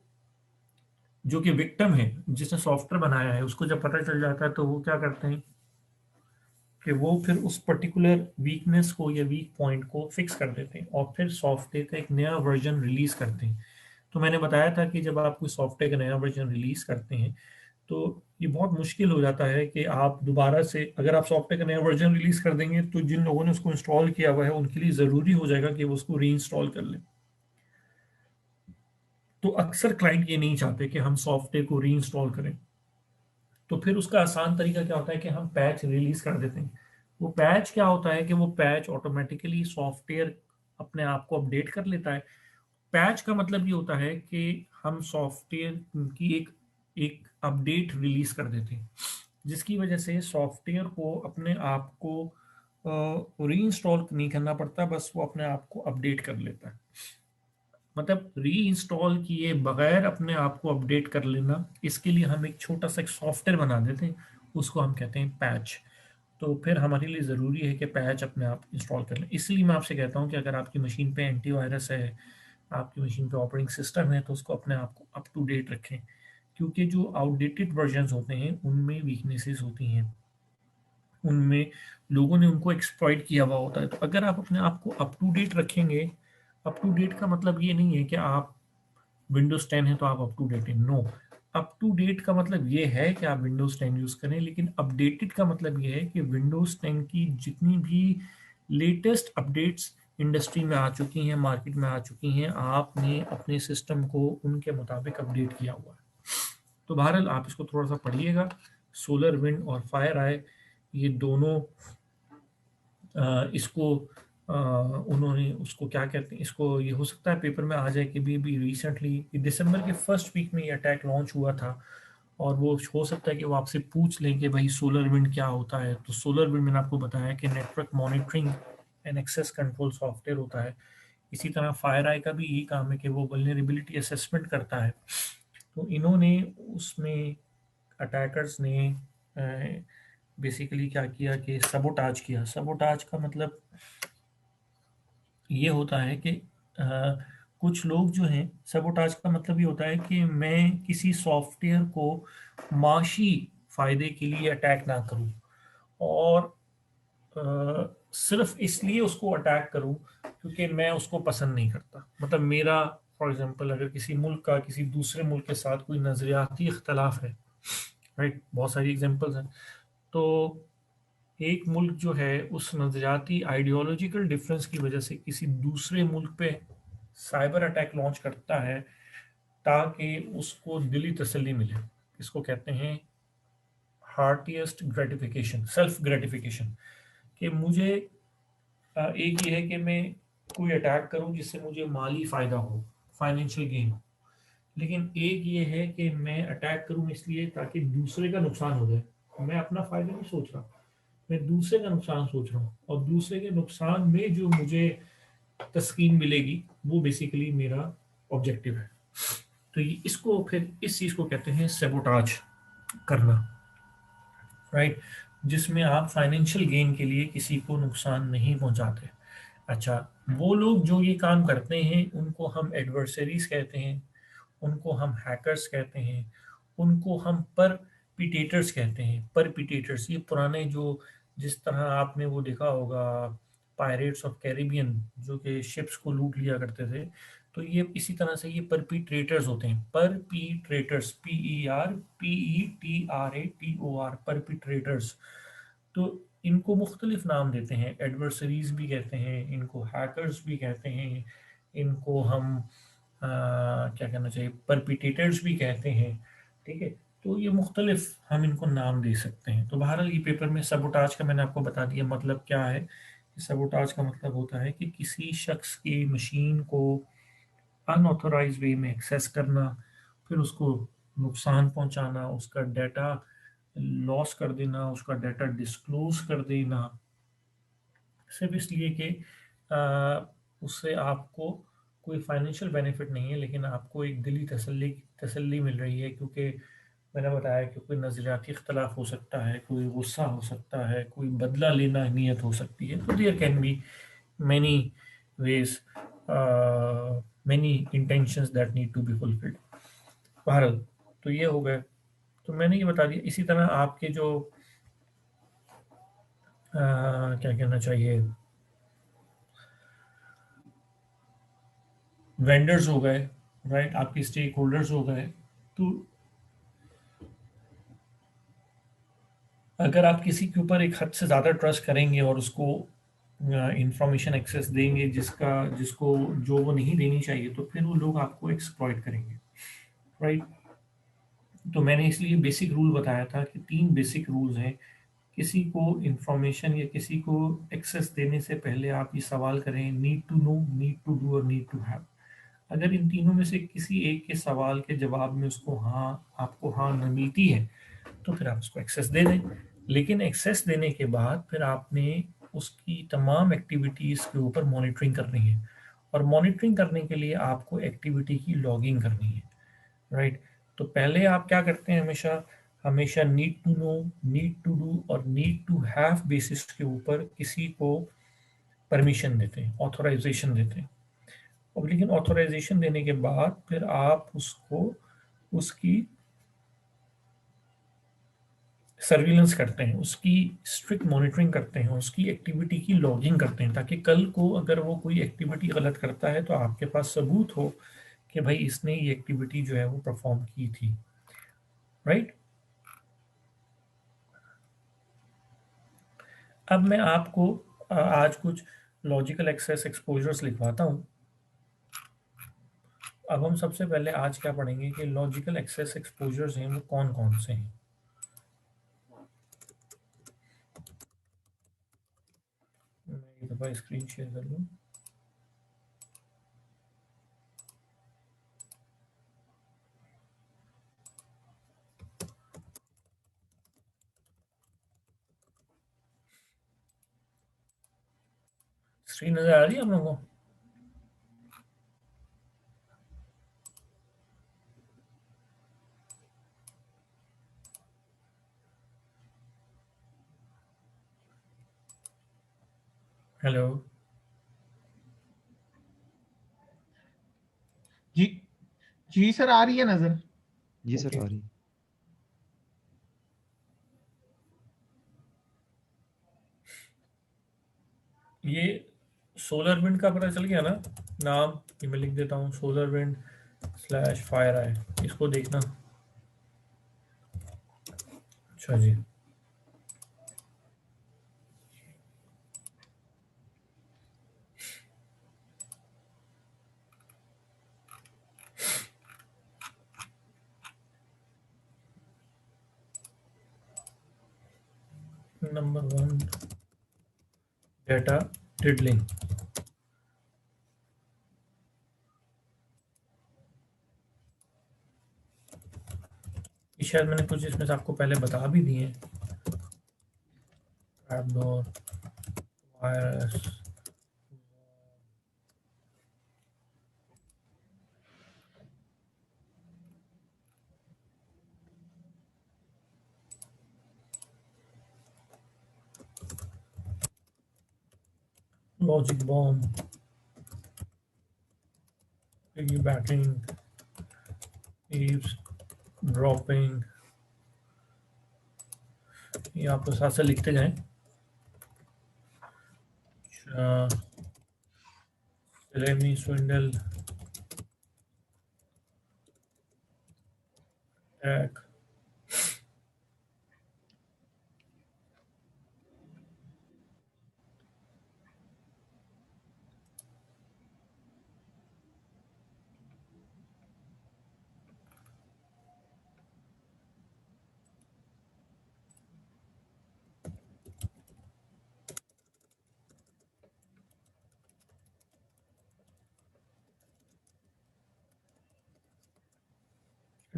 जो कि विक्टिम है जिसने सॉफ्टवेयर बनाया है उसको जब पता चल जाता है तो वो क्या करते हैं कि वो फिर उस पर्टिकुलर वीकनेस को या वीक पॉइंट को फिक्स कर देते हैं और फिर सॉफ्टवेयर का एक नया वर्जन रिलीज करते हैं। तो मैंने बताया था कि जब आप कोई सॉफ्टवेयर का नया वर्जन रिलीज करते हैं तो ये बहुत मुश्किल हो जाता है कि आप दोबारा से, अगर आप सॉफ्टवेयर का नया वर्जन रिलीज कर देंगे तो जिन लोगों ने उसको इंस्टॉल किया हुआ है उनके लिए ज़रूरी हो जाएगा कि वो उसको री इंस्टॉल कर लें। तो अक्सर क्लाइंट ये नहीं चाहते कि हम सॉफ्टवेयर को री इंस्टॉल करें, तो फिर उसका आसान तरीका क्या होता है कि हम पैच रिलीज कर देते हैं। वो पैच क्या होता है कि वो पैच ऑटोमेटिकली सॉफ्टवेयर अपने आप को अपडेट कर लेता है। पैच का मतलब ये होता है कि हम सॉफ्टवेयर की एक एक अपडेट रिलीज कर देते हैं जिसकी वजह से सॉफ्टवेयर को अपने आप को री इंस्टॉल नहीं करना पड़ता, बस वो अपने आप को अपडेट कर लेता है। मतलब री इंस्टॉल किए बगैर अपने आप को अपडेट कर लेना, इसके लिए हम एक छोटा सा एक सॉफ्टवेयर बना देते हैं, उसको हम कहते हैं पैच। तो फिर हमारे लिए ज़रूरी है कि पैच अपने आप इंस्टॉल कर लें। इसलिए मैं आपसे कहता हूँ कि अगर आपकी मशीन पे एंटीवायरस है, आपकी मशीन पे ऑपरेटिंग सिस्टम है, तो उसको अपने आप को अप टू डेट रखें, क्योंकि जो आउटडेटेड वर्जन्स होते हैं उनमें वीकनेसेस होती हैं, उनमें लोगों ने उनको एक्सप्लॉइट किया हुआ होता है। तो अगर आप अपने आप को अप टू डेट रखेंगे, अप टू डेट का मतलब ये नहीं है कि आप विंडोज 10 है तो आप अप टू डेट हैं, नो। अप टू डेट का मतलब ये है कि आप विंडोज 10 यूज करें, लेकिन अपडेटेड का मतलब ये है कि विंडोज 10 की जितनी भी लेटेस्ट अपडेट्स इंडस्ट्री में आ चुकी हैं, मार्केट में आ चुकी हैं, आपने अपने सिस्टम को उनके मुताबिक अपडेट किया हुआ है। तो बहरहाल आप इसको थोड़ा सा पढ़िएगा। सोलर विंड और फायर आए, ये दोनों इसको उन्होंने उसको क्या कहते हैं, इसको ये हो सकता है पेपर में आ जाए कि भी रिसेंटली दिसंबर के फर्स्ट वीक में ये अटैक लॉन्च हुआ था और वो हो सकता है कि वो आपसे पूछ लें कि भाई सोलर विंड क्या होता है। तो सोलर विंड मैंने आपको बताया कि network monitoring and access control software होता है। इसी तरह फायर आई का भी यही काम है कि वो वल्नरेबिलिटी असेसमेंट करता है। तो इन्होंने उसमें अटैकर्स ने बेसिकली क्या किया कि सबोटाज किया। सबोटाज का मतलब ये होता है कि कुछ लोग जो हैं, सबोटाज का मतलब ये होता है कि मैं किसी सॉफ्टवेयर को माशी फायदे के लिए अटैक ना करूं और सिर्फ इसलिए उसको अटैक करूं क्योंकि मैं उसको पसंद नहीं करता। मतलब मेरा फॉर एग्जांपल अगर किसी मुल्क का किसी दूसरे मुल्क के साथ कोई नज़रियाती इख्तलाफ है, राइट, बहुत सारी एग्जांपल्स हैं, तो एक मुल्क जो है उस नज़रियाती आइडियोलॉजिकल डिफरेंस की वजह से किसी दूसरे मुल्क पे साइबर अटैक लॉन्च करता है ताकि उसको दिली तसल्ली मिले। इसको कहते हैं हार्टिएस्ट ग्रेटिफिकेशन, सेल्फ ग्रेटिफिकेशन, कि मुझे एक ये है कि मैं कोई अटैक करूं जिससे मुझे माली फ़ायदा हो, फाइनेंशियल गेन, लेकिन एक ये है कि मैं अटैक करूं इसलिए ताकि दूसरे का नुकसान हो जाए। मैं अपना फ़ायदा नहीं सोच रहा, मैं दूसरे का नुकसान सोच रहा हूँ और दूसरे के नुकसान में जो मुझे तस्कीन मिलेगी वो बेसिकली मेरा ऑब्जेक्टिव है। तो ये इसको फिर इस चीज़ को कहते हैं सेबोटाज करना, राइट, जिसमें आप फाइनेंशियल गेन के लिए किसी को नुकसान नहीं पहुंचाते। अच्छा, वो लोग जो ये काम करते हैं उनको हम एडवर्सरीज कहते हैं, उनको हम हैकर्स कहते हैं, उनको हम परपिटेटर्स कहते हैं। परपिटेटर्स ये पुराने जो, जिस तरह आपने वो देखा होगा पायरेट्स ऑफ कैरिबियन जो कि शिप्स को लूट लिया करते थे, तो ये इसी तरह से ये परपिट्रेटर्स होते हैं। परपिट्रेटर्स, PERPETRATOR, परपिट्रेटर्स। तो इनको मुख्तलिफ नाम देते हैं, एडवर्सरीज भी कहते हैं, इनको हैकर्स भी कहते हैं, इनको हम क्या कहना चाहिए, परपिटेटर्स भी कहते हैं, ठीक है। तो ये मुख्तलिफ हम इनको नाम दे सकते हैं। तो बहरहाल ये पेपर में सबोटाज का मैंने आपको बता दिया मतलब क्या है। सबोटाज का मतलब होता है कि किसी शख्स की मशीन को अनऑथोराइज वे में एक्सेस करना, फिर उसको नुकसान पहुंचाना, उसका डाटा लॉस कर देना, उसका डाटा डिस्क्लोज कर देना, सिर्फ इसलिए कि उससे आपको कोई फाइनेंशियल बेनिफिट नहीं है, लेकिन आपको एक दिली तसल्ली मिल रही है, क्योंकि मैंने बताया कि कोई नज़रियाती इख्तलाफ हो सकता है, कोई गुस्सा हो सकता है, कोई बदला लेना नीयत हो सकती है। तो there can be many ways, many intentions that need to be fulfilled. बहरहाल तो ये हो गए, तो मैंने ये बता दिया। इसी तरह आपके जो क्या कहना चाहिए, वेंडर्स हो गए, राइट, आपके स्टेक होल्डर्स हो गए। तो अगर आप किसी के ऊपर एक हद से ज़्यादा ट्रस्ट करेंगे और उसको इंफॉर्मेशन एक्सेस देंगे जिसको जो वो नहीं देनी चाहिए, तो फिर वो लोग आपको एक्सप्लॉइट करेंगे, राइट। तो मैंने इसलिए बेसिक रूल बताया था कि 3 बेसिक रूल्स हैं। किसी को इंफॉर्मेशन या किसी को एक्सेस देने से पहले आप ये सवाल करें, need to know, need to do और नीड टू हैव। अगर इन तीनों में से किसी एक के सवाल के जवाब में उसको आपको हाँ न मिलती है, तो फिर आप उसको एक्सेस दे दें। लेकिन एक्सेस देने के बाद फिर आपने उसकी तमाम एक्टिविटीज़ के ऊपर मॉनिटरिंग करनी है, और मॉनिटरिंग करने के लिए आपको एक्टिविटी की लॉगिंग करनी है, राइट। तो पहले आप क्या करते हैं, हमेशा हमेशा need to know, need to do और नीड टू हैव बेसिस के ऊपर किसी को परमिशन देते हैं, ऑथोराइजेशन देते हैं। और लेकिन ऑथोराइजेशन देने के बाद फिर आप उसको उसकी सर्विलेंस करते हैं, उसकी स्ट्रिक्ट मॉनिटरिंग करते हैं, उसकी एक्टिविटी की लॉगिंग करते हैं, ताकि कल को अगर वो कोई एक्टिविटी गलत करता है तो आपके पास सबूत हो कि भाई इसने ये एक्टिविटी जो है वो परफॉर्म की थी, राइट। अब मैं आपको आज कुछ लॉजिकल एक्सेस एक्सपोजर्स लिखवाता हूँ। अब हम सबसे पहले आज क्या पढ़ेंगे कि लॉजिकल एक्सेस एक्सपोजर्स हैं वो कौन कौन से हैं। मैं एक दफ़ा स्क्रीन शेयर कर लूँ। स्क्रीन नज़र आ रही है आप लोगों को? हेलो, जी जी सर, आ रही है नजर। जी सर ओके। आ रही। ये सोलर विंड का पता चल गया ना नाम? ये मैं लिख देता हूँ, सोलर विंड स्लैश फायर आई, इसको देखना। अच्छा जी, नंबर 1 डेटा डिडलिंग। ये शायद मैंने कुछ इसमें से आपको पहले बता भी दिए हैं। Trapdoor, virus, logic bomb, piggybacking, eavesdropping. ये आप साथ से लिखते जाएं। रेमी swindle attack,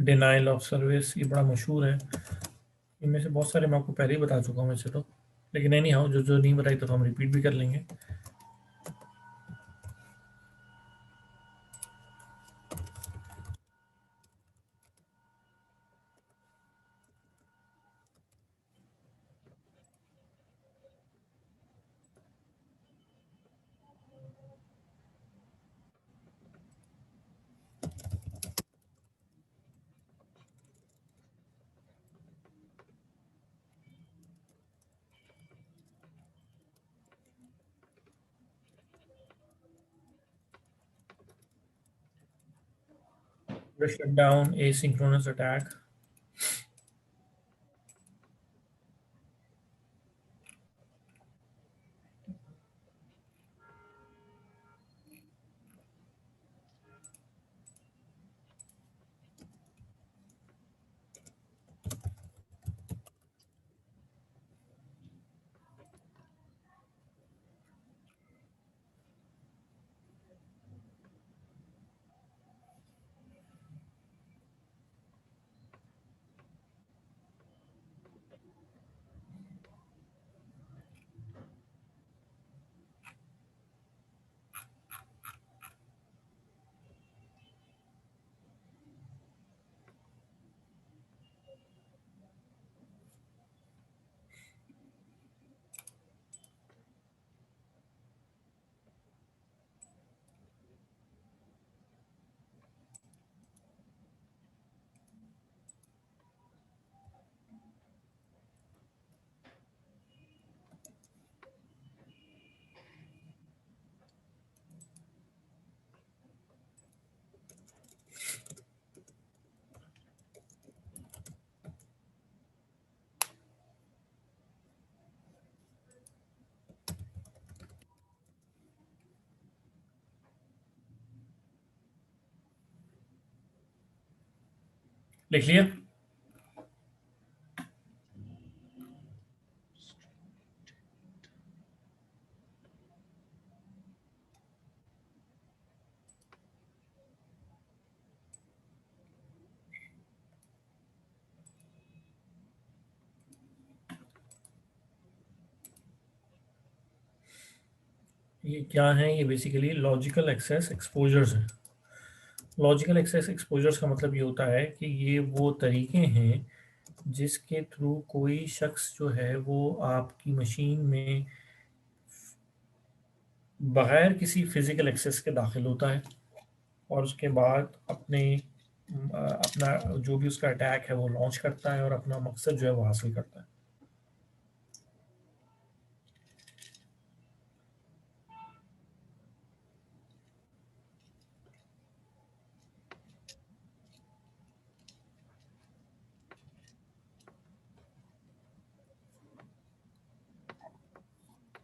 denial of service, ये बड़ा मशहूर है। इनमें से बहुत सारे मैं आपको पहले ही बता चुका हूँ वैसे तो, लेकिन एनी हाउ जो जो नहीं बताई तो हम रिपीट भी कर लेंगे। Shut down asynchronous attack. लिख लिया? ये क्या है? ये बेसिकली लॉजिकल एक्सेस एक्सपोजर्स हैं। लॉजिकल एक्सेस एक्सपोजर्स का मतलब ये होता है कि ये वो तरीके हैं जिसके थ्रू कोई शख्स जो है वो आपकी मशीन में बगैर किसी फिजिकल एक्सेस के दाखिल होता है और उसके बाद अपना जो भी उसका अटैक है वो लॉन्च करता है और अपना मकसद जो है वो हासिल करता है।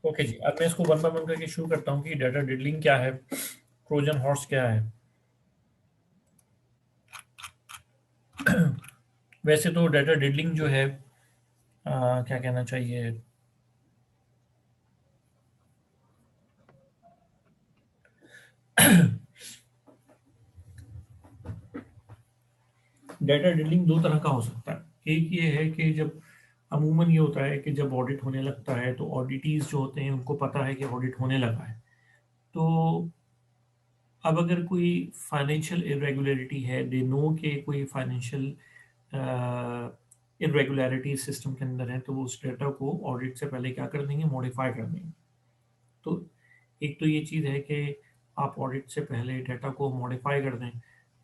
ओके जी, अब मैं इसको वन बाय वन करके शुरू करता हूँ कि डाटा डिडलिंग क्या है, ट्रोजन हॉर्स क्या है। वैसे तो डाटा डिडलिंग जो है क्या कहना चाहिए, डाटा डिडलिंग दो तरह का हो सकता है। एक ये है कि जब अमूमन ये होता है कि जब ऑडिट होने लगता है तो ऑडिटीज जो होते हैं उनको पता है कि ऑडिट होने लगा है, तो अब अगर कोई फाइनेंशियल इरेगुलरिटी है, दे नो कि कोई फाइनेंशियल इरेगुलरिटी सिस्टम के अंदर है, तो वो उस डेटा को ऑडिट से पहले क्या कर देंगे, मॉडिफाई कर देंगे। तो एक तो ये चीज़ है कि आप ऑडिट से पहले डाटा को मॉडिफाई कर दें,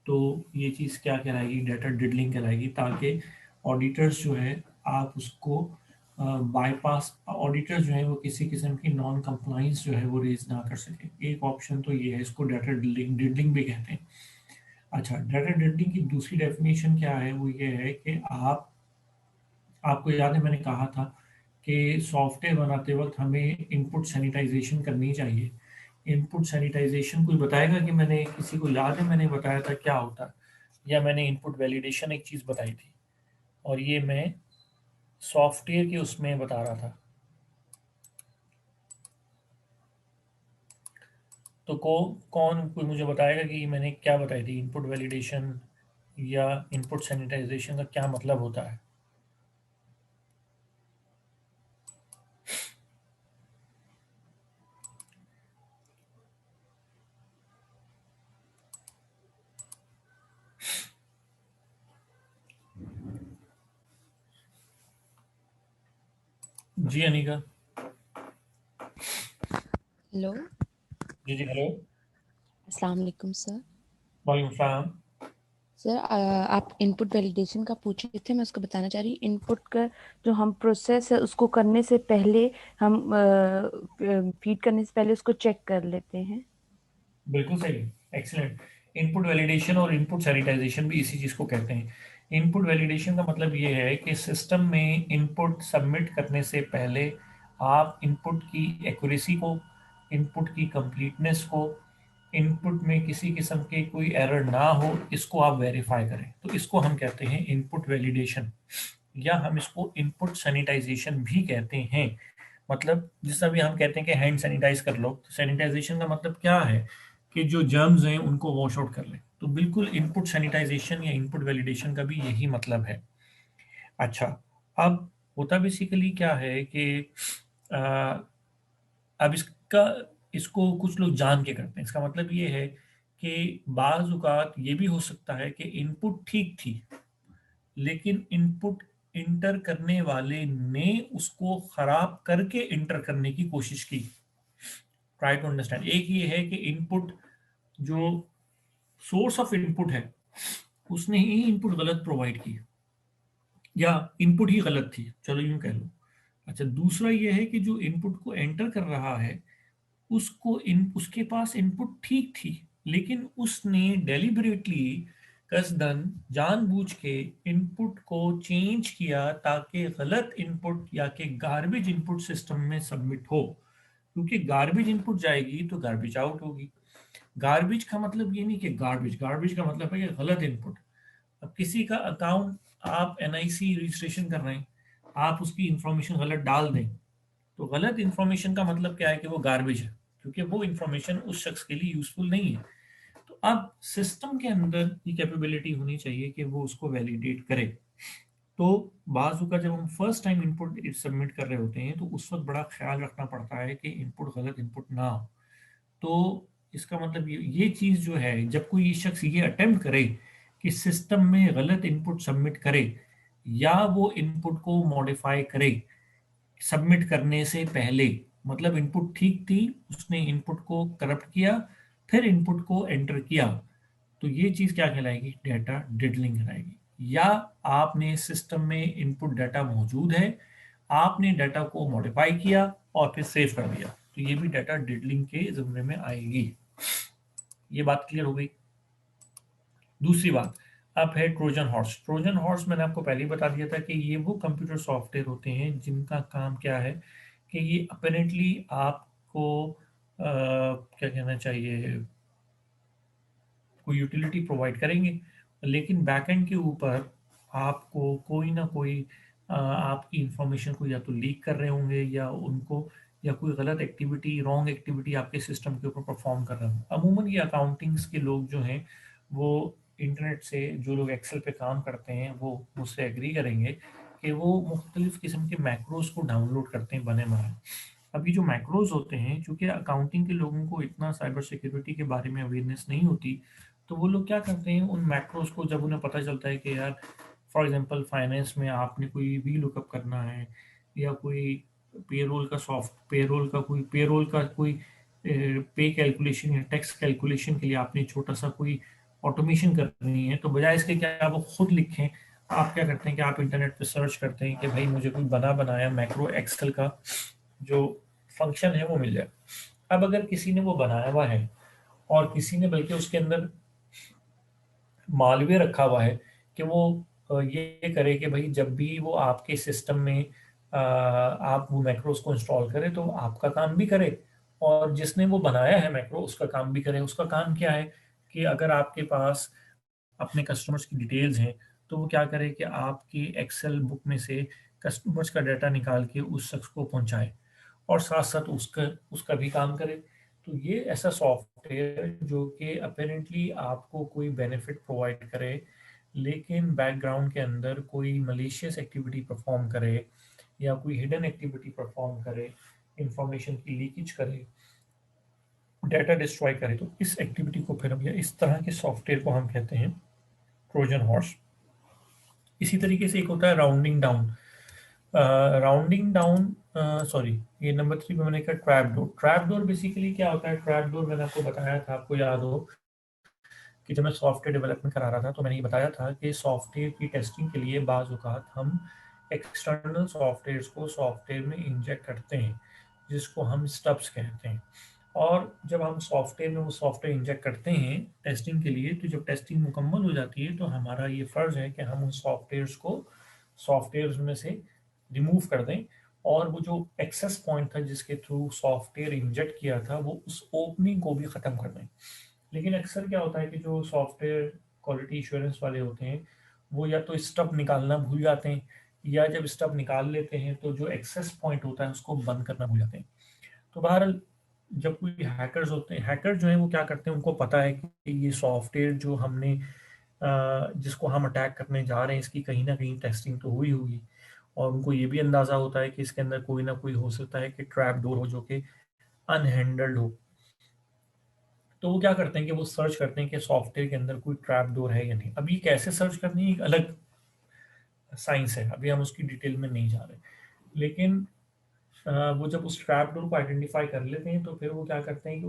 तो ये चीज़ क्या कहलाएगी, डाटा डिडलिंग कहलाएगी, ताकि ऑडिटर्स जो है आप उसको बाईपास, ऑडिटर्स जो है वो किसी किस्म की नॉन कंप्लाइंस जो है वो रेज ना कर सके। एक ऑप्शन तो ये है, इसको डाटा डिडलिंग भी कहते हैं। अच्छा, डाटा डिडलिंग की दूसरी डेफिनेशन क्या है, वो ये है कि आपको याद है मैंने कहा था कि सॉफ्टवेयर बनाते वक्त हमें इनपुट सैनिटाइजेशन करनी चाहिए। इनपुट सैनिटाइजेशन कोई बताएगा कि मैंने, किसी को याद है मैंने बताया था क्या होता है, या मैंने इनपुट वैलिडेशन एक चीज़ बताई थी और ये मैं सॉफ्टवेयर के उसमें बता रहा था। तो कौन कोई मुझे बताएगा कि मैंने क्या बताई थी, इनपुट वैलिडेशन या इनपुट सैनिटाइजेशन का क्या मतलब होता है? जी अनिका। हेलो। जी जी हेलो। अस्सलाम वालेकुम सर। वालेकुम सलाम। सर आप इनपुट वैलिडेशन का पूछ रहे थे, मैं उसको बताना चाह रही हूँ। इनपुट का जो हम प्रोसेस है उसको करने से पहले हम फीड करने से पहले उसको चेक कर लेते हैं। बिल्कुल सही, एक्सीलेंट। इनपुट वैलिडेशन और इनपुट सैनिटाइजेशन भी इसी चीज़ को कहते हैं। इनपुट वैलिडेशन का मतलब ये है कि सिस्टम में इनपुट सबमिट करने से पहले आप इनपुट की एक्यूरेसी को, इनपुट की कंप्लीटनेस को, इनपुट में किसी किस्म के कोई एरर ना हो, इसको आप वेरीफाई करें। तो इसको हम कहते हैं इनपुट वैलिडेशन, या हम इसको इनपुट सैनिटाइजेशन भी कहते हैं। मतलब जैसा भी हम कहते हैं कि हैंड सैनिटाइज कर लो, तो सैनिटाइजेशन का मतलब क्या है कि जो जर्म्स हैं उनको वॉश आउट कर लें। तो बिल्कुल इनपुट सैनिटाइजेशन या इनपुट वैलिडेशन का भी यही मतलब है। अच्छा, अब होता बेसिकली क्या है कि अ, अब इसका इसको कुछ लोग जान के करते हैं। इसका मतलब ये है कि बाज़ औक़ात ये भी हो सकता है कि इनपुट ठीक थी, लेकिन इनपुट इंटर करने वाले ने उसको खराब करके इंटर करने की कोशिश की। Try to understand. एक ये है कि इनपुट, जो सोर्स ऑफ इनपुट है, उसने ही इनपुट गलत प्रोवाइड की, या इनपुट ही गलत थी, चलो यूं कह लो। अच्छा, दूसरा ये है कि जो इनपुट को एंटर कर रहा है उसके पास इनपुट ठीक थी, लेकिन उसने डेलिबरेटली, कसदन, जानबूझ के इनपुट को चेंज किया ताकि गलत इनपुट या कि गार्बेज इनपुट सिस्टम में सबमिट हो। क्योंकि गार्बेज इनपुट जाएगी तो गार्बेज आउट होगी। गार्बेज का मतलब ये नहीं कि गार्बेज, गार्बेज का मतलब है कि गलत इनपुट। अब किसी का अकाउंट, आप एनआईसी रजिस्ट्रेशन कर रहे हैं, आप उसकी इंफॉर्मेशन गलत डाल दें, तो गलत इंफॉर्मेशन का मतलब क्या है कि वो गार्बेज है, क्योंकि वो इंफॉर्मेशन उस शख्स के लिए यूजफुल नहीं है। तो अब सिस्टम के अंदर ये कैपेबिलिटी होनी चाहिए कि वो उसको वैलिडेट करे। तो बाजू का जब हम फर्स्ट टाइम इनपुट सबमिट कर रहे होते हैं तो उस वक्त बड़ा ख्याल रखना पड़ता है कि इनपुट गलत इनपुट ना हो। तो इसका मतलब ये चीज़ जो है, जब कोई शख्स ये अटेम्प्ट करे कि सिस्टम में गलत इनपुट सबमिट करे, या वो इनपुट को मॉडिफाई करे सबमिट करने से पहले, मतलब इनपुट ठीक थी, उसने इनपुट को करप्ट किया, फिर इनपुट को एंटर किया, तो ये चीज़ क्या कहलाएगी? डाटा डिडलिंग कहलाएगी। या आपने सिस्टम में इनपुट डाटा मौजूद है, आपने डाटा को मॉडिफाई किया और फिर सेव कर दिया, तो ये भी डाटा डिडलिंग के ज़िम्मे में आएगी। ये बात क्लियर हो गई। दूसरी बात, अब है ट्रोजन हॉर्स। ट्रोजन हॉर्स मैंने आपको पहले ही बता दिया था कि ये वो कंप्यूटर सॉफ्टवेयर होते हैं जिनका काम क्या है कि ये अपेरेंटली आपको क्या कहना चाहिए, कोई यूटिलिटी प्रोवाइड करेंगे, लेकिन बैकएंड के ऊपर आपको कोई ना कोई आपकी इंफॉर्मेशन को या तो लीक कर रहे होंगे, या उनको, या कोई गलत एक्टिविटी, रॉन्ग एक्टिविटी आपके सिस्टम के ऊपर परफॉर्म कर रहे होंगे। अमूमन ये अकाउंटिंग्स के लोग जो हैं वो इंटरनेट से, जो लोग एक्सेल पे काम करते हैं वो मुझसे एग्री करेंगे कि वो मुख्तलिफ किस्म के मैक्रोज को डाउनलोड करते हैं बने बनाए। अभी जो मैक्रोज होते हैं, चूंकि अकाउंटिंग के लोगों को इतना साइबर सिक्योरिटी के बारे में अवेयरनेस नहीं होती, तो वो लोग क्या करते हैं, उन मैक्रोज को जब उन्हें पता चलता है कि यार फॉर एग्जांपल फाइनेंस में आपने कोई वी लुकअप करना है, या कोई पेरोल का कोई पे कैलकुलेशन या टैक्स कैलकुलेशन के लिए आपने छोटा सा कोई ऑटोमेशन करनी है, तो बजाय इसके क्या वो खुद लिखें, आप क्या करते हैं कि आप इंटरनेट पे सर्च करते हैं कि भाई मुझे कोई बना बनाया मैक्रो एक्सेल का जो फंक्शन है वो मिल जाए। अब अगर किसी ने वो बनाया हुआ है, और किसी ने बल्कि उसके अंदर मालवेयर रखा हुआ है कि वो ये करे कि भाई जब भी वो आपके सिस्टम में आप वो मैक्रोस को इंस्टॉल करें तो आपका काम भी करे, और जिसने वो बनाया है मैक्रो उसका काम भी करे। उसका काम क्या है कि अगर आपके पास अपने कस्टमर्स की डिटेल्स हैं, तो वो क्या करे कि आपकी एक्सेल बुक में से कस्टमर्स का डाटा निकाल के उस शख्स को पहुंचाए, और साथ साथ उसका उसका भी काम करे। तो ये ऐसा सॉफ्टवेयर जो कि अपेरेंटली आपको कोई बेनिफिट प्रोवाइड करे, लेकिन बैकग्राउंड के अंदर कोई मलिशियस एक्टिविटी परफॉर्म करे या कोई हिडन एक्टिविटी परफॉर्म करे, इंफॉर्मेशन की लीकेज करे, डाटा डिस्ट्रॉय करे, तो इस एक्टिविटी को फिर हम या इस तरह के सॉफ्टवेयर को हम कहते हैं ट्रोजन हॉर्स। इसी तरीके से एक होता है rounding down. Rounding down sorry, ये नंबर 3 पे मैंने कहा trap door. Trap door basically क्या होता है? ट्रैप डोर मैंने आपको बताया था, आपको याद हो कि जब मैं सॉफ्टवेयर डेवलपमेंट करा रहा था तो मैंने ये बताया था कि सॉफ्टवेयर की टेस्टिंग के लिए बाज़ औक़ात हम एक्सटर्नल सॉफ्टवेयर्स को सॉफ्टवेयर में इंजेक्ट करते हैं, जिसको हम स्टब्स कहते हैं। और जब हम सॉफ्टवेयर में वो सॉफ्टवेयर इंजेक्ट करते हैं टेस्टिंग के लिए, तो जब टेस्टिंग मुकम्मल हो जाती है तो हमारा ये फ़र्ज़ है कि हम उन सॉफ्टवेयर्स को सॉफ्टवेयर्स में से रिमूव कर दें, और वो जो एक्सेस पॉइंट था जिसके थ्रू सॉफ्टवेयर इंजेक्ट किया था वो उस ओपनिंग को भी ख़त्म कर दें। लेकिन अक्सर क्या होता है कि जो सॉफ्टवेयर क्वालिटी एश्योरेंस वाले होते हैं वो या तो स्टब निकालना भूल जाते हैं, या जब स्टब निकाल लेते हैं तो जो एक्सेस पॉइंट होता है उसको बंद करना भूल जाते हैं। तो बहरहाल जब कोई हैकर्स होते हैं, हैकर जो है वो क्या करते हैं, उनको पता है कि ये सॉफ्टवेयर जो हमने जिसको हम अटैक करने जा रहे हैं इसकी कहीं ना कहीं टेस्टिंग तो हुई होगी, और उनको ये भी अंदाज़ा होता है कि इसके अंदर कोई ना कोई हो सकता है कि ट्रैप डोर हो जो कि अनहैंडल्ड हो। तो वो क्या करते हैं कि वो सर्च करते हैं कि सॉफ्टवेयर के अंदर कोई ट्रैप डोर है या नहीं। अब ये कैसे सर्च करनी है एक अलग साइंस है, अभी हम उसकी डिटेल में नहीं जा रहे। लेकिन वो जब उस ट्रैप डोर को आइडेंटिफाई कर लेते हैं तो फिर वो क्या करते हैं कि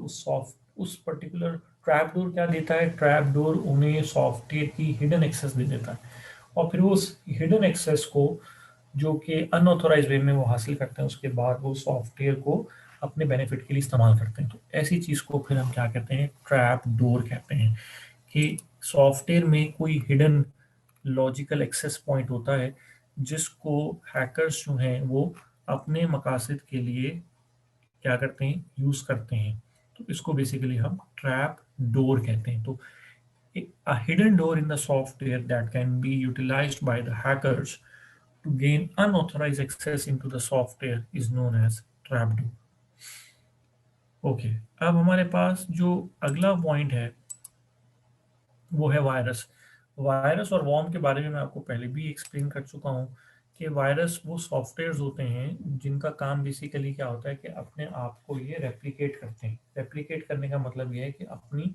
उस पर्टिकुलर ट्रैप डोर क्या देता है, ट्रैप डोर उन्हें सॉफ्टवेयर की हिडन एक्सेस दे देता है, और फिर उस हिडन एक्सेस को जो कि अनऑथोराइज वे में वो हासिल करते हैं, उसके बाद वो सॉफ्टवेयर को अपने बेनिफिट के लिए इस्तेमाल करते हैं। तो ऐसी चीज़ को फिर हम क्या कहते हैं, ट्रैप डोर कहते हैं, कि सॉफ्टवेयर में कोई हिडन लॉजिकल एक्सेस पॉइंट होता है जिसको हैकर्स जो हैं वो अपने मकासद के लिए क्या करते हैं, यूज़ करते हैं। तो इसको बेसिकली हम ट्रैप डोर कहते हैं। तो a hidden door in the software that can be utilized by the hackers to gain unauthorized access into the software is known as trapdoor. Okay, अब हमारे पास जो अगला पॉइंट है वो है वायरस। वायरस और वॉर्म के बारे में मैं आपको पहले भी एक्सप्लेन कर चुका हूँ कि वायरस वो सॉफ्टवेयर्स होते हैं जिनका काम बेसिकली क्या होता है कि अपने आप को ये रेप्लिकेट करते हैं। रेप्लिकेट करने का मतलब ये है कि अपनी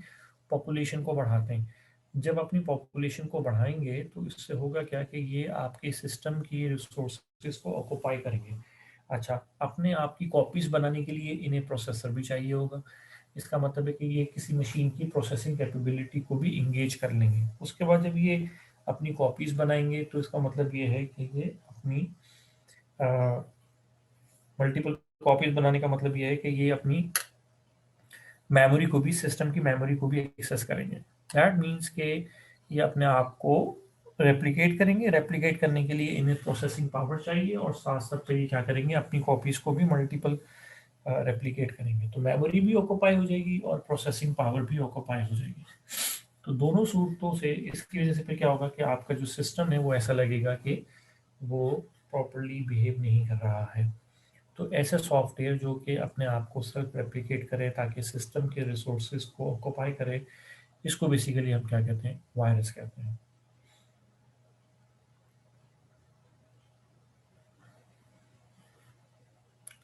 पॉपुलेशन को बढ़ाते हैं। जब अपनी पॉपुलेशन को बढ़ाएंगे तो इससे होगा क्या कि ये आपके सिस्टम की रिसोर्सेज को ऑक्यूपाई करेंगे। अच्छा, अपने आप की कॉपीज बनाने के लिए इन्हें प्रोसेसर भी चाहिए होगा। इसका मतलब है कि ये किसी मशीन की प्रोसेसिंग कैपेबिलिटी को भी इंगेज कर लेंगे। उसके बाद जब ये अपनी कॉपीज बनाएंगे तो इसका मतलब ये है कि ये अपनी मल्टीपल कॉपीज बनाने का मतलब ये है कि ये अपनी मेमोरी को भी, सिस्टम की मेमोरी को भी एक्सेस करेंगे। दैट मीन्स के ये अपने आप को रेप्लिकेट करेंगे। रेप्लिकेट करने के लिए इन्हें प्रोसेसिंग पावर चाहिए, और साथ साथ फिर ये क्या करेंगे, अपनी कॉपीज को भी मल्टीपल रेप्लिकेट करेंगे। तो मेमोरी भी ऑक्यूपाई हो जाएगी और प्रोसेसिंग पावर भी ऑक्यूपाई हो जाएगी। तो दोनों सूरतों से इसकी वजह से फिर क्या होगा कि आपका जो सिस्टम है वो ऐसा लगेगा कि वो प्रॉपर्ली बिहेव नहीं कर रहा है। तो ऐसे सॉफ्टवेयर जो कि अपने आप को सेल्फ रेप्लिकेट करे ताकि सिस्टम के रिसोर्सेज को ऑक्यूपाई करे, इसको बेसिकली हम क्या कहते हैं, वायरस कहते हैं।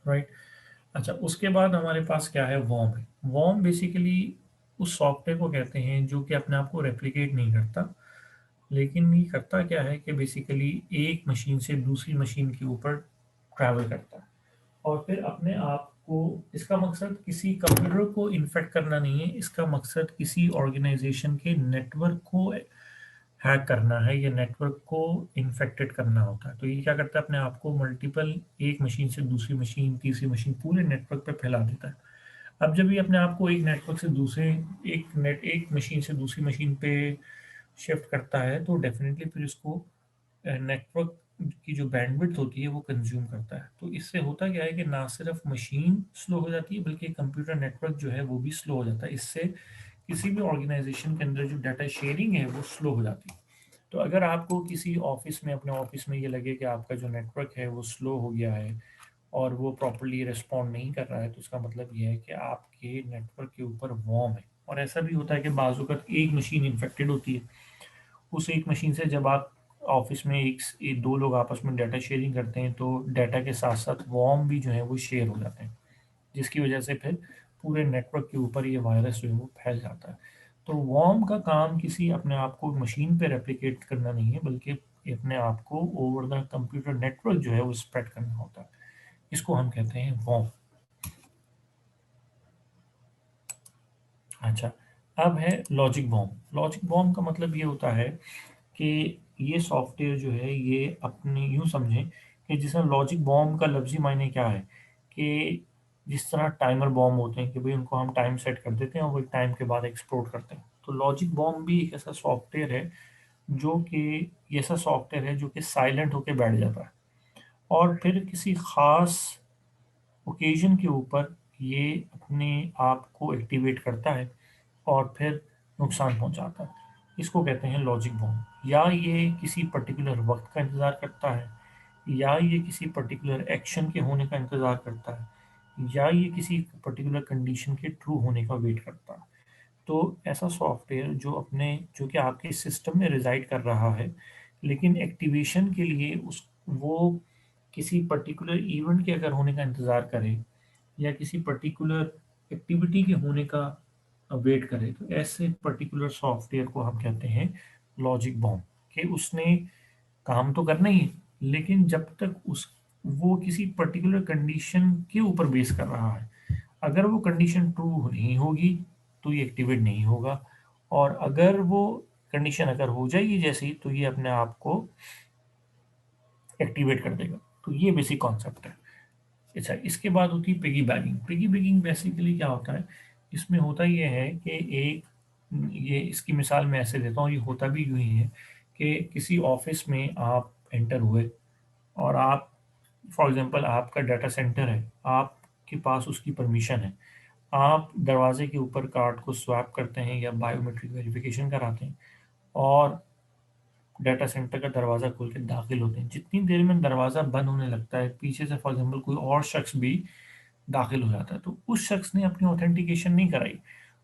राइट। अच्छा, उसके बाद हमारे पास क्या है, वॉर्म है। वॉर्म बेसिकली उस सॉफ्टवेयर को कहते हैं जो कि अपने आप को रेप्लिकेट नहीं करता, लेकिन ये करता क्या है कि बेसिकली एक मशीन से दूसरी मशीन के ऊपर ट्रैवल करता है, और फिर अपने आप को, इसका मकसद किसी कंप्यूटर को इन्फेक्ट करना नहीं है, इसका मकसद किसी ऑर्गेनाइजेशन के नेटवर्क को हैक करना है या नेटवर्क को इन्फेक्टेड करना होता है। तो ये क्या करता है, अपने आप को मल्टीपल, एक मशीन से दूसरी मशीन, तीसरी मशीन, पूरे नेटवर्क पे फैला देता है। अब जब ये अपने आप को एक नेटवर्क से दूसरे, एक मशीन से दूसरी मशीन पे शिफ्ट करता है तो डेफिनेटली फिर इसको नेटवर्क की जो बैंडविड्थ होती है वो कंज्यूम करता है। तो इससे होता क्या है कि ना सिर्फ मशीन स्लो हो जाती है बल्कि कंप्यूटर नेटवर्क जो है वो भी स्लो हो जाता है। इससे किसी भी ऑर्गेनाइजेशन के अंदर जो डाटा शेयरिंग है वो स्लो हो जाती है। तो अगर आपको किसी ऑफिस में, अपने ऑफिस में ये लगे कि आपका जो नेटवर्क है वो स्लो हो गया है और वो प्रॉपर्ली रिस्पॉन्ड नहीं कर रहा है, तो इसका मतलब ये है कि आपके नेटवर्क के ऊपर वॉर्म है। और ऐसा भी होता है कि बाजू का एक मशीन इन्फेक्टेड होती है उस एक मशीन से जब आप ऑफिस में एक दो लोग आपस में डाटा शेयरिंग करते हैं तो डाटा के साथ साथ वॉर्म भी जो है वो शेयर हो जाते हैं, जिसकी वजह से फिर पूरे नेटवर्क के ऊपर ये वायरस जो है वो फैल जाता है। तो वॉर्म का काम किसी अपने आप को मशीन पे रेप्लिकेट करना नहीं है, बल्कि अपने आप को ओवर द कंप्यूटर नेटवर्क जो है वो स्प्रेड करना होता है। इसको हम कहते हैं वॉर्म। अच्छा, अब है लॉजिक बॉम्ब। लॉजिक बॉम्ब का मतलब ये होता है कि ये सॉफ्टवेयर जो है ये अपने यूँ समझें कि जिस तरह लॉजिक बॉम्ब का लफ्ज़ी मायने क्या है कि जिस तरह टाइमर बॉम्ब होते हैं कि भाई उनको हम टाइम सेट कर देते हैं और वो टाइम के बाद एक्सप्लोड करते हैं, तो लॉजिक बॉम्ब भी एक ऐसा सॉफ्टवेयर है जो कि ऐसा सॉफ्टवेयर है जो कि साइलेंट होकर बैठ जाता है और फिर किसी ख़ास ओकेजन के ऊपर ये अपने आप को एक्टिवेट करता है और फिर नुकसान पहुंचाता है। इसको कहते हैं लॉजिक बॉम्ब। या ये किसी पर्टिकुलर वक्त का इंतज़ार करता है, या ये किसी पर्टिकुलर एक्शन के होने का इंतज़ार करता है, या ये किसी पर्टिकुलर कंडीशन के ट्रू होने का वेट करता है। तो ऐसा सॉफ्टवेयर जो कि आपके सिस्टम में रिजाइड कर रहा है, लेकिन एक्टिवेशन के लिए उस वो किसी पर्टिकुलर इवेंट के अगर होने का इंतज़ार करे या किसी पर्टिकुलर एक्टिविटी के होने का वेट करे, तो ऐसे पर्टिकुलर सॉफ्टवेयर को हम कहते हैं लॉजिक बॉम्ब। कि उसने काम तो करना ही है, लेकिन जब तक वो किसी पर्टिकुलर कंडीशन के ऊपर बेस कर रहा है, अगर वो कंडीशन ट्रू नहीं होगी तो ये एक्टिवेट नहीं होगा, और अगर वो कंडीशन अगर हो जाएगी जैसे ही, तो ये अपने आप को एक्टिवेट कर देगा। तो ये बेसिक कॉन्सेप्ट है। अच्छा, इसके बाद होती है piggy bagging. Piggy bagging basically क्या होता है, इसमें होता ये है कि ये इसकी मिसाल मैं ऐसे देता हूँ, ये होता भी यूँ ही है कि किसी ऑफिस में आप एंटर हुए और आप फॉर एग्जांपल आपका डाटा सेंटर है, आपके पास उसकी परमिशन है, आप दरवाजे के ऊपर कार्ड को स्वैप करते हैं या बायोमेट्रिक वेरिफिकेशन कराते हैं और डाटा सेंटर का दरवाज़ा खोल के दाखिल होते हैं। जितनी देर में दरवाज़ा बंद होने लगता है, पीछे से फॉर एग्जांपल कोई और शख्स भी दाखिल हो जाता है, तो उस शख्स ने अपनी ऑथेंटिकेशन नहीं कराई,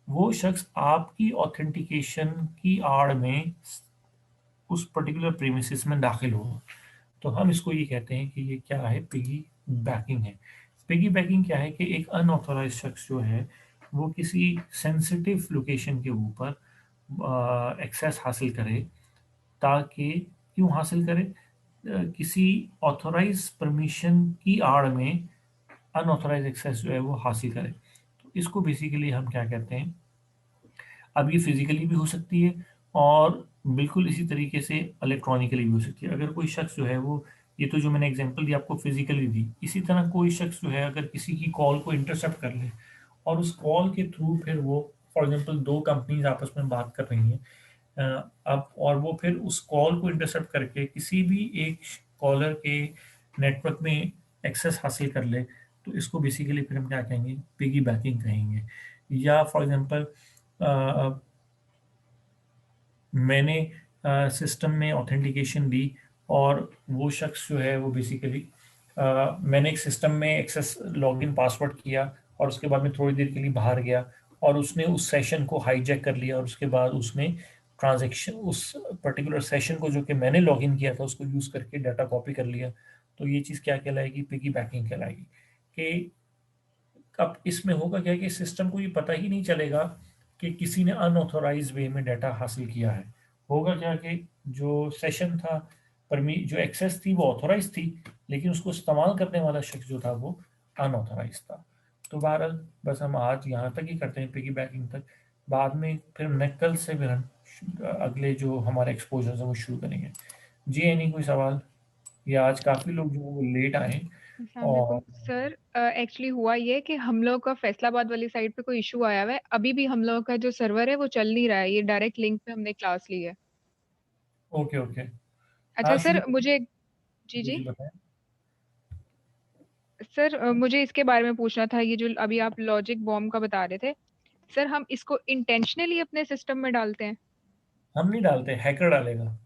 वो शख्स आपकी ऑथेंटिकेशन की आड़ में उस पर्टिकुलर प्रीमिसेस में दाखिल हुआ। तो हम इसको ये कहते हैं कि ये क्या है, पिगी बैकिंग है। पिगी बैकिंग क्या है कि एक अनऑथोराइज शख्स जो है वो किसी सेंसिटिव लोकेशन के ऊपर एक्सेस हासिल करे, ताकि क्यों हासिल करे, किसी ऑथोराइज परमिशन की आड़ में अनऑथोराइज एक्सेस जो है वो हासिल करे। तो इसको बेसिकली हम क्या कहते हैं, अब ये फिजिकली भी हो सकती है और बिल्कुल इसी तरीके से इलेक्ट्रॉनिकली भी हो सकती है। अगर कोई शख्स जो है वो, ये तो जो मैंने एग्जांपल दी आपको फिजिकली दी, इसी तरह कोई शख्स जो है अगर किसी की कॉल को इंटरसेप्ट कर ले और उस कॉल के थ्रू फिर वो फॉर एग्जांपल दो कंपनीज आपस में बात कर रही हैं, अब और वो फिर उस कॉल को इंटरसेप्ट करके किसी भी एक कॉलर के नेटवर्क में एक्सेस हासिल कर ले, तो इसको बेसिकली फिर हम क्या कहेंगे, पिगी बैकिंग कहेंगे। या फॉर एग्जांपल मैंने सिस्टम में ऑथेंटिकेशन दी और वो शख्स जो है वो बेसिकली मैंने एक सिस्टम में एक्सेस लॉगिन पासवर्ड किया और उसके बाद में थोड़ी देर के लिए बाहर गया और उसने उस सेशन को हाईजैक कर लिया और उसके बाद उसने ट्रांजैक्शन उस पर्टिकुलर सेशन को जो कि मैंने लॉगिन किया था उसको यूज़ करके डाटा कॉपी कर लिया। तो ये चीज़ क्या कहलाएगी, पिगी बैकिंग कहलाएगी। कि अब इसमें होगा क्या कि सिस्टम को ये पता ही नहीं चलेगा कि किसी ने अनऑथोराइज वे में डाटा हासिल किया है। होगा क्या कि जो सेशन था, जो एक्सेस थी वो ऑथोराइज थी, लेकिन उसको इस्तेमाल करने वाला शख्स जो था वो अनऑथोराइज था। तो बहरहाल बस हम आज यहाँ तक ही करते हैं, पिगी बैकिंग तक। बाद में फिर कल से फिर हम अगले जो हमारे एक्सपोजर है वो शुरू करेंगे। जी एनी कोई सवाल? या आज काफ़ी लोग जो वो लेट आए और सर एक्चुअली हुआ ये कि हम लोग का फैसलाबाद वाली साइड पे कोई इशू आया हुआ है, अभी भी हम लोग का जो सर्वर है वो चल नहीं रहा है, ये डायरेक्ट लिंक पे हमने क्लास ली है। Okay okay. अच्छा हाँ सर, शुरू, मुझे जी जी जी बताएं। सर मुझे इसके बारे में पूछना था, ये जो अभी आप लॉजिक बॉम्ब का बता रहे थे सर, हम इसको इंटेंशनली अपने सिस्टम में डालते हैं? हम नहीं डालते, हैकर डालेगा।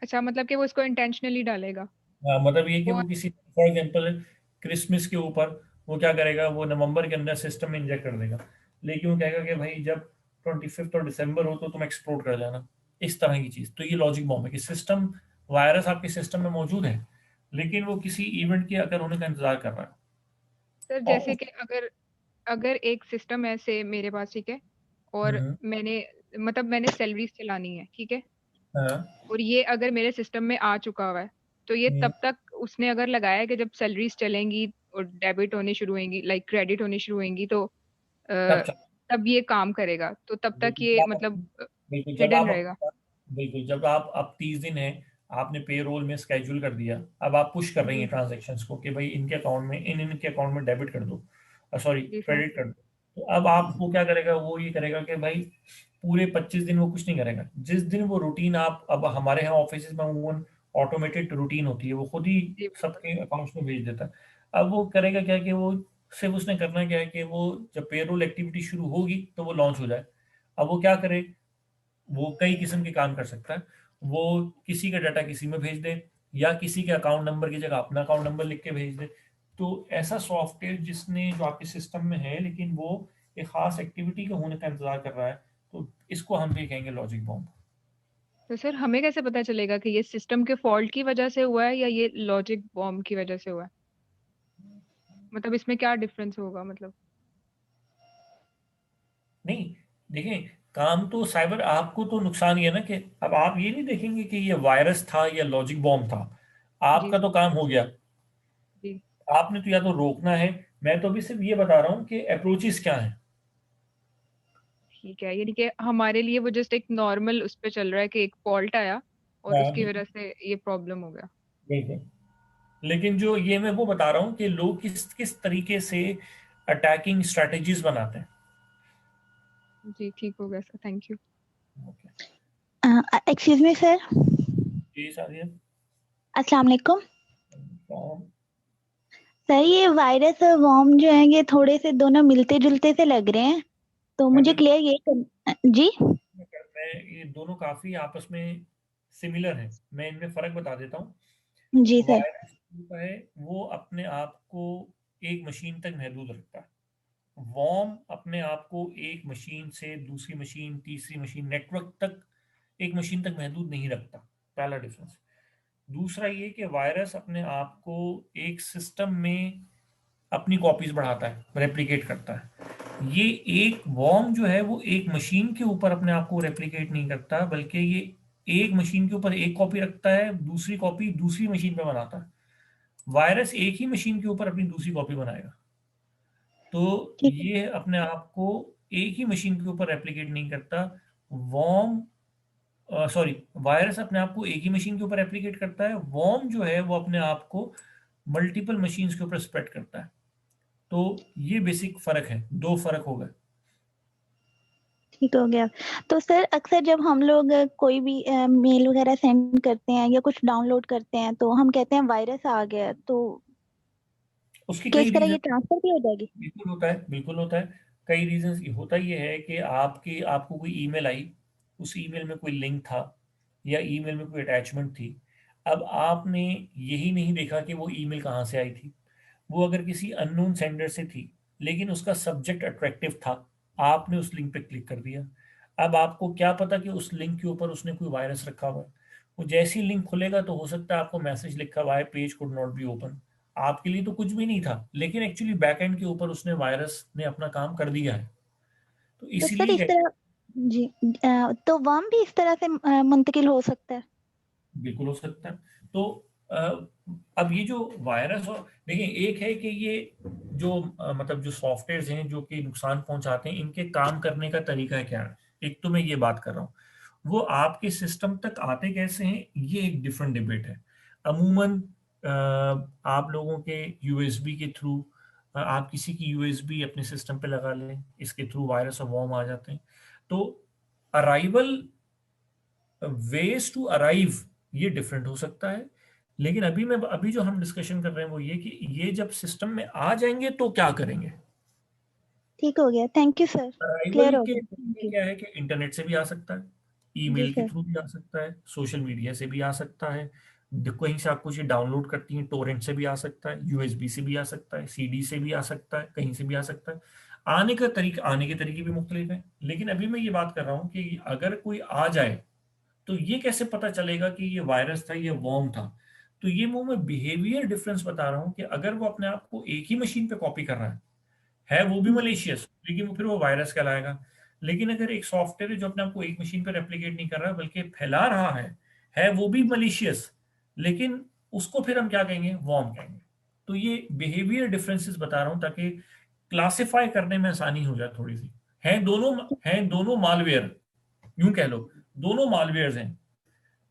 अच्छा, मतलब कि वो इसको इंटेंशनली डालेगा। हाँ, मतलब ये कि वो वो किसी फॉर एग्जांपल क्रिसमस के ऊपर वो क्या करेगा, वो नवंबर के अंदर सिस्टम में इंजेक्ट कर देगा, लेकिन वो कहेगा कि भाई जब 25 और दिसंबर हो तो तुम एक्सप्लोर कर देना। इस तरह की चीज। तो ये लॉजिक बॉम्ब है कि सिस्टम, वायरस आपके सिस्टम में मौजूद है लेकिन वो किसी इवेंट के अगर होने का इंतजार कर रहा है। सर और जैसे कि अगर अगर एक सिस्टम है से मेरे पास, ठीक है, और हम्म, मैंने सैलरीज चलानी है, ठीक है, हाँ, और ये अगर मेरे सिस्टम में आ चुका हुआ है, तो ये हम्म, तब तक उसने अगर लगाया है कि जब सैलरीज चलेंगी और डेबिट होनी शुरू होंगी, लाइक क्रेडिट होनी शुरू होंगी, तो तब अ, चल तब ये काम करेगा, तो तब तक बिल्कुल ये जब आप मतलब बिल्कुल जब हिडन आप रहेगा। बिल्कुल जब आप अब 30 दिन है, आपने पे रोल में स्केड्यूल कर दिया, अब आप पुश कर रही हैं जी ट्रांजेक्शन्स को कि भाई इनके अकाउंट में इनके अकाउंट में डेबिट कर दो, सॉरी जी सर। क्रेडिट कर दो। तो अब आप वो क्या करेगा, वो ये करेगा कि भाई पूरे 25 दिन वो कुछ नहीं करेगा। जिस दिन वो रूटीन, आप अब हमारे यहाँ ऑफिस में अमूमन ऑटोमेटेड रूटीन होती है, वो खुद ही जी बिल्कुल। सबके अकाउंट्स में भेज देता है। अब वो करेगा क्या कि वो सिर्फ उसने करना क्या है कि वो जब पेरोल एक्टिविटी शुरू होगी तो वो लॉन्च हो जाए। अब वो क्या करे, वो कई किस्म के काम कर सकता है। वो किसी का डाटा किसी में भेज दे, या किसी के अकाउंट नंबर की जगह अपना अकाउंट नंबर लिख के भेज दे। तो ऐसा सॉफ्टवेयर जिसने जो आपके सिस्टम में है लेकिन वो एक खास एक्टिविटी का होने का इंतजार कर रहा है, तो इसको हम भी कहेंगे लॉजिक बॉम्ब। तो सर हमें कैसे पता चलेगा कि ये सिस्टम के फॉल्ट की वजह से हुआ है या ये लॉजिक बॉम्ब की वजह से हुआ है? मतलब इसमें क्या डिफरेंस होगा मतलब? नहीं, देखें, काम तो साइबर, आपको तो नुकसान ये है ना कि अब आप ये नहीं देखेंगे कि ये वायरस था या लॉजिक बॉम्ब था। जी आपका तो काम हो गया, जी। आपने तो या तो रोकना है। मैं तो अभी सिर्फ ये बता रहा हूँ कि अप्रोचेस क्या है। ठीक है, यानी कि हमारे लिए वो जस्ट एक नॉर्मल उस पे चल रहा है कि एक फॉल्ट आया और हाँ, उसकी वजह से ये प्रॉब्लम हो गया। बिल्कुल। लेकिन जो ये मैं वो बता रहा हूँ कि लोग किस किस तरीके से अटैकिंग स्ट्रेटजीज बनाते हैं। जी ठीक हो गया sir, thank you. Okay, excuse me sir. जी सारिया। अस्सलाम वालेकुम कौन? सर। ये वायरस और वॉर्म जो है ये थोड़े से दोनों मिलते जुलते से लग रहे हैं, तो मुझे क्लियर जी। मैं ये दोनों काफी आपस में सिमिलर हैं, मैं इनमें फर्क बता देता हूँ। जी सर। वायरस जो है वो अपने आप को एक मशीन तक महदूद रखता है। वॉर्म अपने आप को एक मशीन से दूसरी मशीन, तीसरी मशीन, नेटवर्क तक, एक मशीन तक महदूद नहीं रखता। पहला डिफरेंस। दूसरा ये कि वायरस अपने आप को एक सिस्टम में अपनी कॉपीज बढ़ाता है, रेप्लिकेट करता है। ये एक वॉर्म जो है वो एक मशीन के ऊपर अपने आप को रेप्लिकेट नहीं करता, बल्कि ये एक मशीन के ऊपर एक कॉपी रखता है, दूसरी कॉपी दूसरी मशीन पे बनाता है। वायरस एक ही मशीन के ऊपर अपनी दूसरी कॉपी बनाएगा। तो ठीक है। ये अपने आप को एक ही मशीन के ऊपर रेप्लिकेट नहीं करता। वॉर्म, सॉरी, वायरस अपने आप को एक ही मशीन के ऊपर रेप्लिकेट करता है। वॉर्म जो है वो अपने आप को मल्टीपल मशीन्स के ऊपर स्प्रेड करता है। तो ये बेसिक फर्क है, दो फर्क हो गए। ठीक हो गया। तो सर अक्सर जब हम लोग कोई भी मेल वगैरह सेंड करते हैं या कुछ डाउनलोड करते हैं तो हम कहते हैं वायरस आ गया, तो उसकी क्या कई इस तरह रीजन, ये ट्रांसफर भी हो जाएगी? बिल्कुल होता है, बिल्कुल होता है। कई रीजन होता ये है कि आपको कोई ईमेल आई, उस ईमेल में कोई लिंक था या ईमेल में कोई अटैचमेंट थी। अब आपने यही नहीं देखा कि वो ईमेल कहाँ से आई थी। वो अगर किसी अननोन सेंडर से थी लेकिन उसका सब्जेक्ट अट्रैक्टिव था, आपने उस लिंक पे क्लिक कर दिया। अब आपको क्या पता कि उस लिंक के ऊपर उसने कोई वायरस रखा हुआ है। वो जैसी लिंक खुलेगा तो हो सकता है आपको मैसेज लिखा हुआ है page could not be open. आपके लिए तो कुछ भी नहीं था लेकिन एक्चुअली बैकएंड के ऊपर उसने, वायरस ने अपना काम कर दिया है। तो तो सर इस इसलिए तरह जी, तो वर्म भी इस तरह से मुंतकिल हो सकता है? बिल्कुल हो सकता है। तो अब ये जो वायरस, और देखिए, एक है कि ये जो मतलब जो सॉफ्टवेयर हैं जो कि नुकसान पहुंचाते हैं, इनके काम करने का तरीका क्या है। एक तो मैं ये बात कर रहा हूँ, वो आपके सिस्टम तक आते कैसे हैं ये एक डिफरेंट डिबेट है। अमूमन आप लोगों के यूएसबी के थ्रू, आप किसी की यूएसबी अपने सिस्टम पे लगा लें, इसके थ्रू वायरस और वॉर्म आ जाते हैं। तो अराइवल, वेज टू अराइव, ये डिफरेंट हो सकता है। लेकिन अभी जो हम डिस्कशन कर रहे हैं वो ये कि ये जब सिस्टम में आ जाएंगे तो क्या करेंगे। ठीक हो गया, thank you sir. Arrival clear हो के गया, लिए थैंक यू। क्या है कि इंटरनेट से भी आ सकता है, जी ईमेल के सर। थ्रू भी आ सकता है, सोशल मीडिया से भी आ सकता है, कहीं से आप कुछ डाउनलोड करती हैं टोरेंट से भी आ सकता है, यूएसबी से भी आ सकता है, सीडी से भी आ सकता है, कहीं से भी आ सकता है। आने के तरीके भी मुख्तलिफ हैं। लेकिन अभी मैं ये बात कर रहा हूँ कि अगर कोई आ जाए तो ये कैसे पता चलेगा कि ये वायरस था, ये वॉर्म था? तो ये मैं बिहेवियर डिफरेंस बता रहा हूँ कि अगर वो अपने आप को एक ही मशीन पे कॉपी कर रहा है वो भी मलेशियस, लेकिन वो फिर वो वायरस कहलाएगा। लेकिन अगर एक सॉफ्टवेयर है जो अपने आप को एक मशीन पे रेप्लिकेट नहीं कर रहा बल्कि फैला रहा है वो भी मलेशियस, लेकिन उसको फिर हम क्या कहेंगे? वॉर्म कहेंगे। तो ये बिहेवियर डिफरेंसेस बता रहा हूँ ताकि क्लासिफाई करने में आसानी हो जाए थोड़ी सी। हैं दोनों मालवेयर, यूं कह लो, दोनों मालवेयर्स हैं,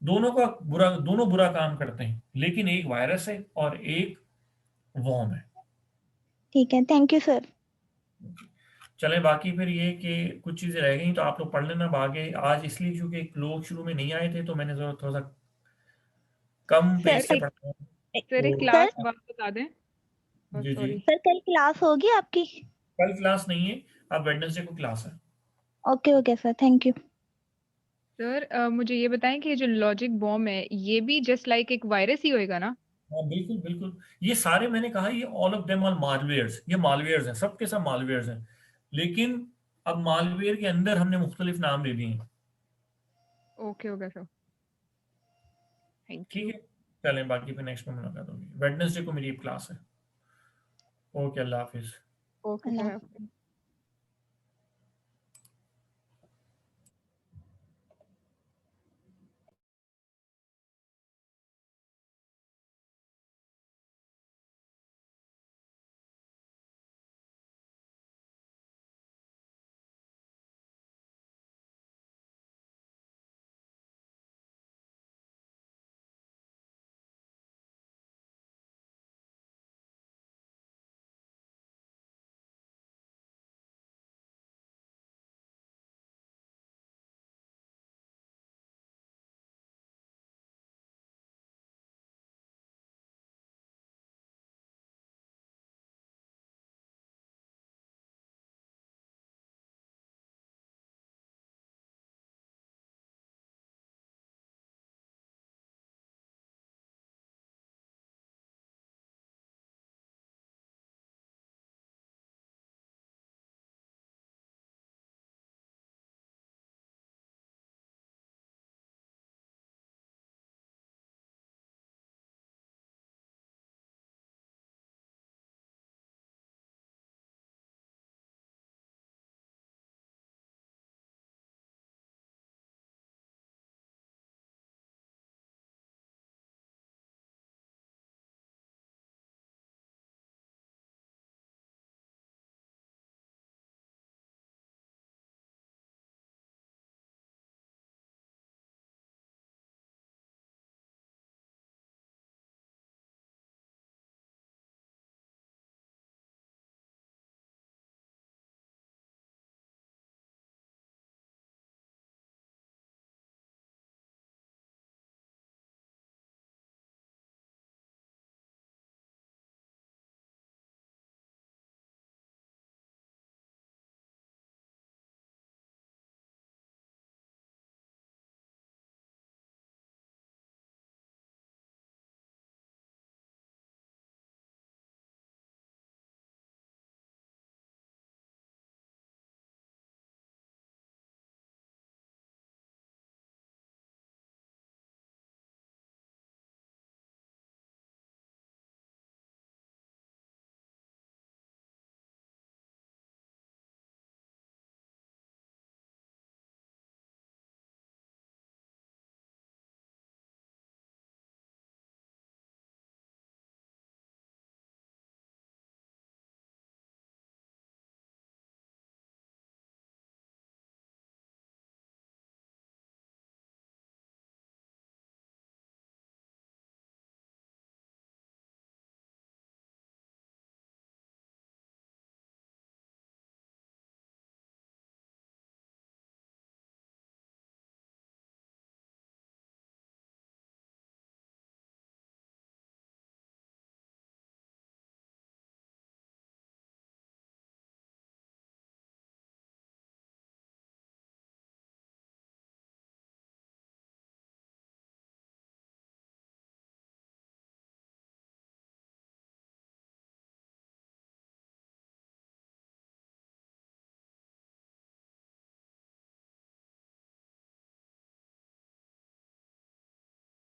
दोनों बुरा काम करते हैं, लेकिन एक वायरस है और एक वॉर्म है। ठीक है, थैंक यू सर। चलें, बाकी फिर ये कि कुछ चीजें रह गई तो आप लोग पढ़ लेना आगे। आज इसलिए क्योंकि लोग शुरू में नहीं आए थे तो मैंने थोड़ा सा कम पेस से पढ़ा। सर एक तो क्लास बात बता दें। जी सॉरी सर कल क्लास होगी आपकी? कल क्लास नहीं है, अब वेडनेसडे को क्लास है। Okay okay sir, thank you. Sir मुझे ये बताएं कि ये जो लॉजिक बॉम्ब है ये भी जस्ट लाइक एक वायरस ही होएगा ना? हाँ बिल्कुल बिल्कुल, ये सारे मैंने कहा ये all of them are malwares, ये मालवेयर्स हैं, सबके सब मालवेयर्स हैं, लेकिन अब मालवेयर के अंदर हमने मुख्तलिफ नाम दे दिए हैं। ओके ओके सर, थैंक ठीक यू। है, चलें, बाकी फिर नेक्स्ट में मुलाकात होगी। वेडनेसडे को मेरी क्लास है। ओके, अल्लाह हाफिज। ओके अल्लाह सर।